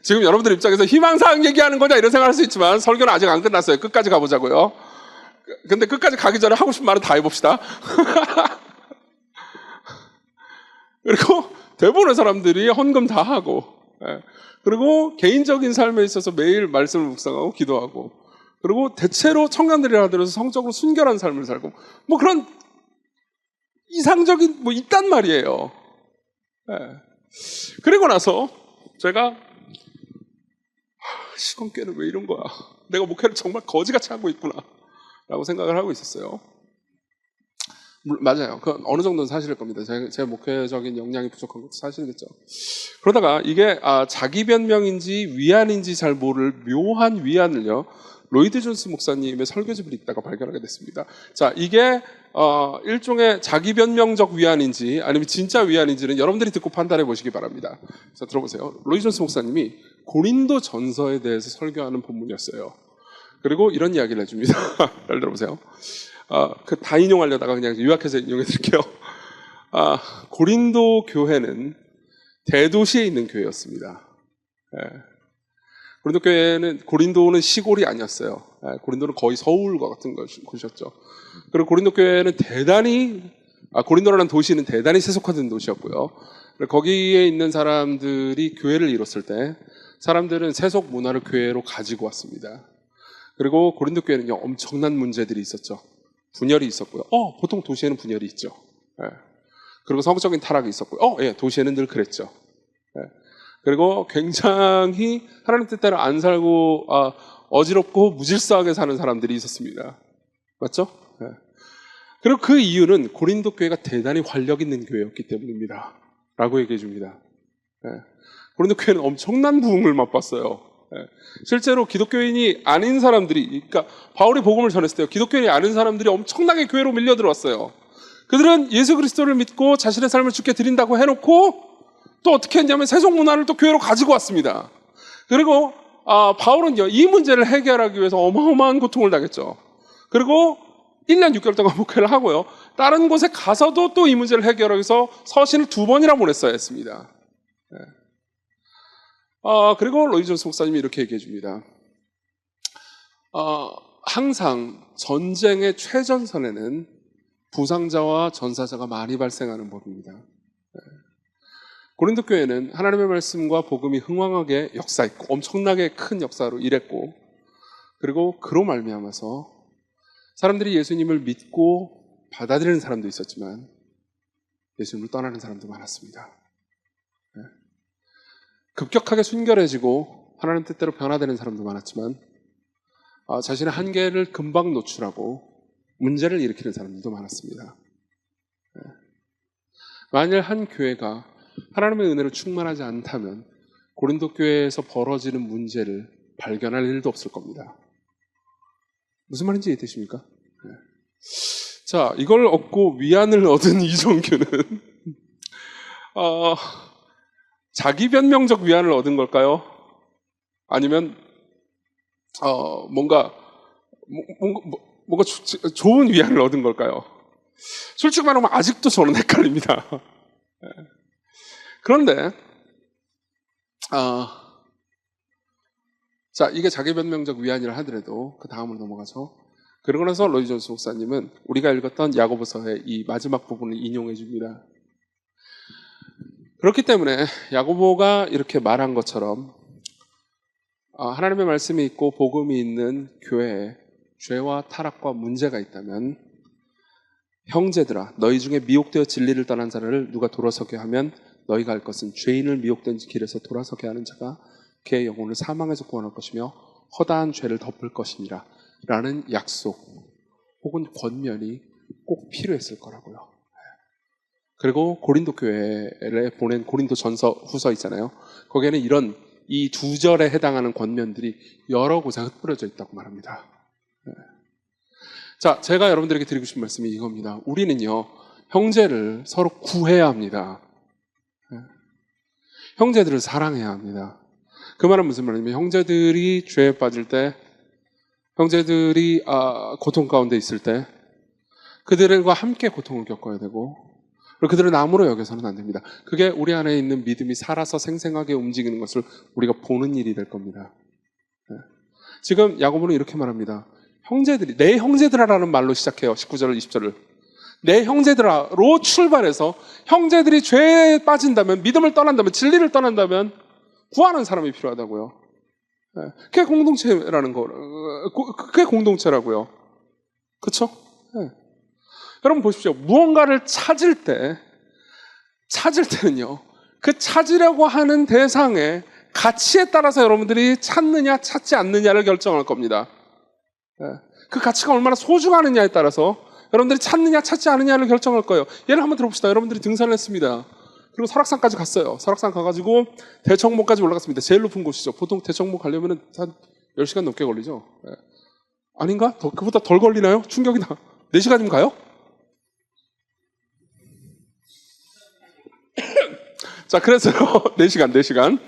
지금 여러분들 입장에서 희망사항 얘기하는 거냐 이런 생각할 수 있지만 설교는 아직 안 끝났어요. 끝까지 가보자고요. 근데 끝까지 가기 전에 하고 싶은 말은 다 해봅시다. 그리고 대부분의 사람들이 헌금 다 하고, 그리고 개인적인 삶에 있어서 매일 말씀을 묵상하고 기도하고, 그리고 대체로 청년들이라 들어서 성적으로 순결한 삶을 살고, 뭐 그런 이상적인 뭐 있단 말이에요. 그리고 나서 제가 시건교회는 왜 이런 거야? 내가 목회를 정말 거지같이 하고 있구나 라고 생각을 하고 있었어요. 맞아요. 그 어느 정도는 사실일 겁니다. 제 목회적인 역량이 부족한 것도 사실이겠죠. 그러다가 이게 자기 변명인지 위안인지 잘 모를 묘한 위안을요, 로이드 존스 목사님의 설교집을 읽다가 발견하게 됐습니다. 자, 이게 일종의 자기 변명적 위안인지 아니면 진짜 위안인지는 여러분들이 듣고 판단해 보시기 바랍니다. 자, 들어보세요. 로이드 존스 목사님이 고린도 전서에 대해서 설교하는 본문이었어요. 그리고 이런 이야기를 해줍니다. 잘 들어보세요. 다 인용하려다가 그냥 요약해서 인용해 드릴게요. 고린도 교회는 대도시에 있는 교회였습니다. 고린도는 시골이 아니었어요. 고린도는 거의 서울과 같은 곳이었죠. 그리고 고린도 교회는 고린도라는 도시는 대단히 세속화된 도시였고요. 거기에 있는 사람들이 교회를 이뤘을 때 사람들은 세속 문화를 교회로 가지고 왔습니다. 그리고 고린도 교회는요, 엄청난 문제들이 있었죠. 분열이 있었고요. 보통 도시에는 분열이 있죠. 그리고 성적인 타락이 있었고요. 도시에는 늘 그랬죠. 그리고 굉장히 하나님 뜻대로 안 살고 어지럽고 무질서하게 사는 사람들이 있었습니다. 맞죠? 그리고 그 이유는 고린도 교회가 대단히 활력 있는 교회였기 때문입니다. 라고 얘기해 줍니다. 고린도 교회는 엄청난 부흥을 맛봤어요. 실제로 기독교인이 아닌 사람들이, 그러니까 바울이 복음을 전했을 때요, 기독교인이 아닌 사람들이 엄청나게 교회로 밀려 들어왔어요. 그들은 예수 그리스도를 믿고 자신의 삶을 주께 드린다고 해놓고 또 어떻게 했냐면 세속 문화를 또 교회로 가지고 왔습니다. 그리고 바울은요, 이 문제를 해결하기 위해서 어마어마한 고통을 당했죠. 그리고 1년 6개월 동안 목회를 하고요, 다른 곳에 가서도 또 이 문제를 해결하기 위해서 서신을 2번이나 보냈어야 했습니다. 그리고 로이드 존스 목사님이 이렇게 얘기해 줍니다. 항상 전쟁의 최전선에는 부상자와 전사자가 많이 발생하는 법입니다. 고린도 교회는 하나님의 말씀과 복음이 흥왕하게 역사했고 엄청나게 큰 역사로 일했고, 그리고 그로 말미암아서 사람들이 예수님을 믿고 받아들이는 사람도 있었지만 예수님을 떠나는 사람도 많았습니다. 급격하게 순결해지고 하나님 뜻대로 변화되는 사람도 많았지만 자신의 한계를 금방 노출하고 문제를 일으키는 사람들도 많았습니다. 만일 한 교회가 하나님의 은혜로 충만하지 않다면 고린도 교회에서 벌어지는 문제를 발견할 일도 없을 겁니다. 무슨 말인지 이해되십니까? 자, 이걸 얻고 위안을 얻은 이종규는 자기 변명적 위안을 얻은 걸까요? 아니면 뭔가 좋은 위안을 얻은 걸까요? 솔직히 말하면 아직도 저는 헷갈립니다. 그런데 자, 이게 자기 변명적 위안이라 하더라도 그 다음으로 넘어가서, 그러고 나서 로이 존스 목사님은 우리가 읽었던 야고보서의 이 마지막 부분을 인용해 줍니다. 그렇기 때문에 야고보가 이렇게 말한 것처럼 하나님의 말씀이 있고 복음이 있는 교회에 죄와 타락과 문제가 있다면, 형제들아 너희 중에 미혹되어 진리를 떠난 자를 누가 돌아서게 하면 너희가 할 것은 죄인을 미혹된 길에서 돌아서게 하는 자가 그의 영혼을 사망에서 구원할 것이며 허다한 죄를 덮을 것이니라 라는 약속 혹은 권면이 꼭 필요했을 거라고요. 그리고 고린도 교회에 보낸 고린도 전서 후서 있잖아요. 거기에는 이런 이 두 절에 해당하는 권면들이 여러 곳에 흩뿌려져 있다고 말합니다. 자, 제가 여러분들에게 드리고 싶은 말씀이 이겁니다. 우리는요, 형제를 서로 구해야 합니다. 형제들을 사랑해야 합니다. 그 말은 무슨 말이냐면, 형제들이 죄에 빠질 때, 형제들이 고통 가운데 있을 때 그들과 함께 고통을 겪어야 되고, 그리고 그들을 남으로 여겨서는 안 됩니다. 그게 우리 안에 있는 믿음이 살아서 생생하게 움직이는 것을 우리가 보는 일이 될 겁니다. 지금 야고보는 이렇게 말합니다. 형제들이, 내 형제들아라는 말로 시작해요. 19절, 20절을. 내 형제들아로 출발해서 형제들이 죄에 빠진다면, 믿음을 떠난다면, 진리를 떠난다면 구하는 사람이 필요하다고요. 그게 공동체라는 거, 그게 공동체라고요. 그렇죠? 여러분 보십시오. 무언가를 찾을 때는요, 그 찾으려고 하는 대상의 가치에 따라서 여러분들이 찾느냐 찾지 않느냐를 결정할 겁니다. 그 가치가 얼마나 소중하느냐에 따라서 여러분들이 찾느냐 찾지 않느냐를 결정할 거예요. 예를 한번 들어봅시다. 여러분들이 등산을 했습니다. 그리고 설악산까지 갔어요. 설악산 가가지고 대청봉까지 올라갔습니다. 제일 높은 곳이죠. 보통 대청봉 가려면 한 10시간 넘게 걸리죠. 아닌가? 그보다 덜 걸리나요? 충격이 나. 4시간이면 가요? 자, 그래서요. 4시간. 10시간?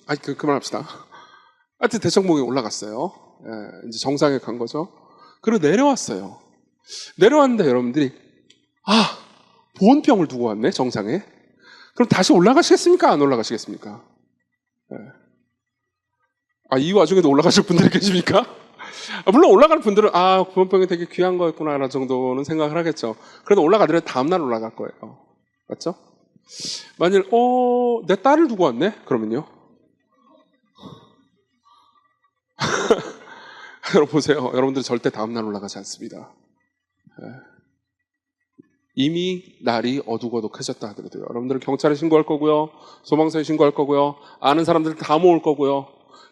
아니, 그만합시다. 하여튼 대청봉에 올라갔어요. 이제 정상에 간 거죠. 그리고 내려왔어요. 내려왔는데 여러분들이, 보온병을 두고 왔네, 정상에. 그럼 다시 올라가시겠습니까? 안 올라가시겠습니까? 이 와중에도 올라가실 분들이 계십니까? 물론 올라갈 분들은 보온병이 되게 귀한 거였구나 정도는 생각을 하겠죠. 그래도 올라가더라도 다음날 올라갈 거예요. 맞죠? 만일 내 딸을 두고 왔네? 그러면요? 여러분 보세요. 여러분들 절대 다음날 올라가지 않습니다. 이미 날이 어둑어둑해졌다 하더라도요. 여러분들은 경찰에 신고할 거고요. 소방서에 신고할 거고요. 아는 사람들 다 모을 거고요.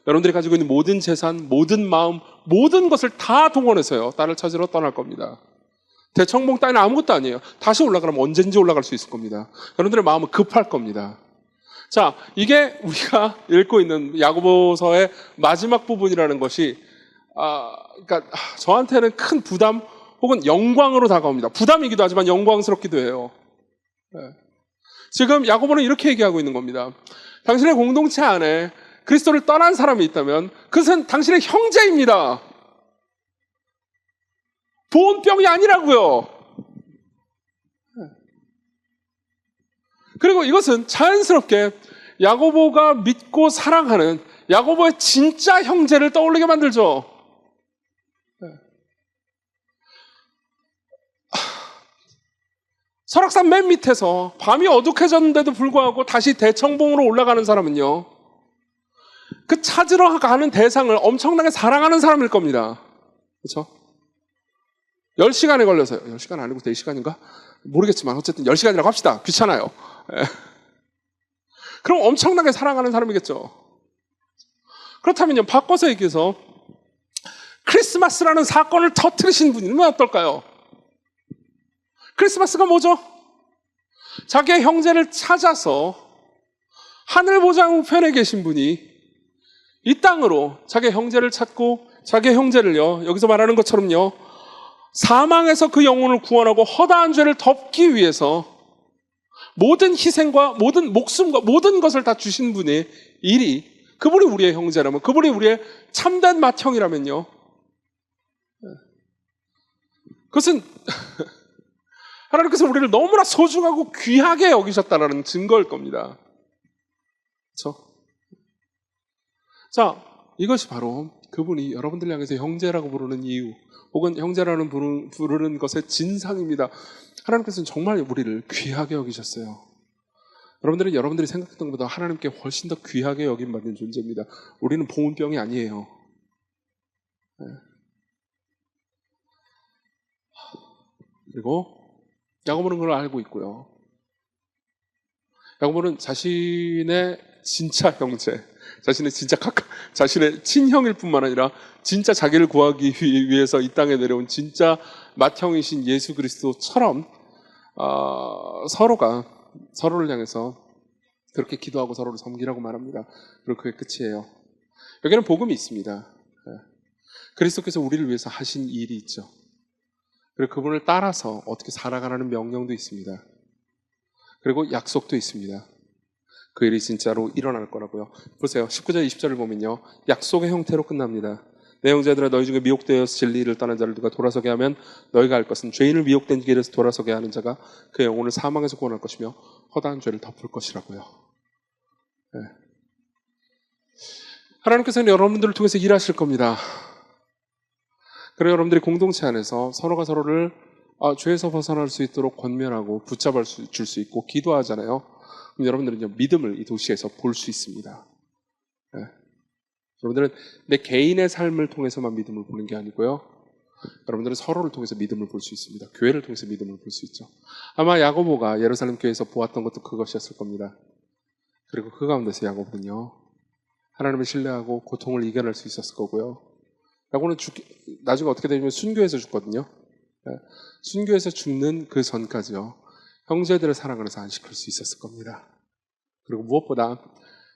여러분들이 가지고 있는 모든 재산, 모든 마음, 모든 것을 다 동원해서요. 딸을 찾으러 떠날 겁니다. 대청봉 따위는 아무것도 아니에요. 다시 올라가면 언제든지 올라갈 수 있을 겁니다. 여러분들의 마음은 급할 겁니다. 자, 이게 우리가 읽고 있는 야고보서의 마지막 부분이라는 것이 그러니까 저한테는 큰 부담 혹은 영광으로 다가옵니다. 부담이기도 하지만 영광스럽기도 해요. 지금 야고보는 이렇게 얘기하고 있는 겁니다. 당신의 공동체 안에 그리스도를 떠난 사람이 있다면 그것은 당신의 형제입니다. 보온병이 아니라고요. 그리고 이것은 자연스럽게 야고보가 믿고 사랑하는 야고보의 진짜 형제를 떠올리게 만들죠. 설악산 맨 밑에서 밤이 어둑해졌는데도 불구하고 다시 대청봉으로 올라가는 사람은요, 그 찾으러 가는 대상을 엄청나게 사랑하는 사람일 겁니다. 그렇죠? 10시간에 걸려서요. 10시간 아니고 4시간인가? 모르겠지만 어쨌든 10시간이라고 합시다. 귀찮아요. 그럼 엄청나게 사랑하는 사람이겠죠. 그렇다면요, 바꿔서 얘기해서 크리스마스라는 사건을 터뜨리신 분이면 어떨까요? 크리스마스가 뭐죠? 자기의 형제를 찾아서 하늘 보장 우편에 계신 분이 이 땅으로 자기의 형제를 찾고 자기의 형제를요, 여기서 말하는 것처럼요, 사망에서 그 영혼을 구원하고 허다한 죄를 덮기 위해서 모든 희생과 모든 목숨과 모든 것을 다 주신 분의 일이, 그분이 우리의 형제라면, 그분이 우리의 참된 맏형이라면요, 그것은 하나님께서 우리를 너무나 소중하고 귀하게 여기셨다는 증거일 겁니다. 그렇죠? 자, 이것이 바로 그분이 여러분들 향해서 형제라고 부르는 이유, 혹은 형제라는 부르는 것의 진상입니다. 하나님께서는 정말 우리를 귀하게 여기셨어요. 여러분들은 여러분들이 생각했던 것보다 하나님께 훨씬 더 귀하게 여김받는 존재입니다. 우리는 보온병이 아니에요. 네. 그리고 야고보는 그걸 알고 있고요. 야고보는 자신의 진짜 형제, 자신의 친형일 뿐만 아니라 진짜 자기를 구하기 위해서 이 땅에 내려온 진짜 맏형이신 예수 그리스도처럼 서로가 서로를 향해서 그렇게 기도하고 서로를 섬기라고 말합니다. 그리고 그게 끝이에요. 여기는 복음이 있습니다. 그리스도께서 우리를 위해서 하신 일이 있죠. 그리고 그분을 따라서 어떻게 살아가라는 명령도 있습니다. 그리고 약속도 있습니다. 그 일이 진짜로 일어날 거라고요. 보세요. 19절 20절을 보면요, 약속의 형태로 끝납니다. 내 형제들아, 너희 중에 미혹되어서 진리를 떠난 자를 누가 돌아서게 하면 너희가 알 것은 죄인을 미혹된 길에서 돌아서게 하는 자가 그 영혼을 사망에서 구원할 것이며 허다한 죄를 덮을 것이라고요. 네. 하나님께서는 여러분들을 통해서 일하실 겁니다. 그리고 여러분들이 공동체 안에서 서로가 서로를 죄에서 벗어날 수 있도록 권면하고 붙잡아 줄 수 있고 기도하잖아요. 그럼 여러분들은 믿음을 이 도시에서 볼 수 있습니다. 네. 여러분들은 내 개인의 삶을 통해서만 믿음을 보는 게 아니고요, 여러분들은 서로를 통해서 믿음을 볼 수 있습니다. 교회를 통해서 믿음을 볼 수 있죠. 아마 야고보가 예루살렘 교회에서 보았던 것도 그것이었을 겁니다. 그리고 그 가운데서 야고보는요, 하나님을 신뢰하고 고통을 이겨낼 수 있었을 거고요. 야고보는 나중에 어떻게 되냐면 순교해서 죽거든요. 네. 순교해서 죽는 그 전까지요, 형제들의 사랑을 해서 안식할 수 있었을 겁니다. 그리고 무엇보다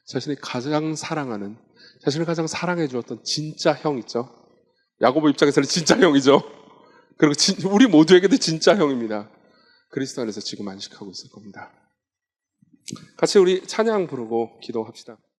자신이 가장 사랑하는, 자신을 가장 사랑해 주었던 진짜 형 있죠. 야고보 입장에서는 진짜 형이죠. 그리고 우리 모두에게도 진짜 형입니다. 그리스도 안에서 지금 안식하고 있을 겁니다. 같이 우리 찬양 부르고 기도합시다.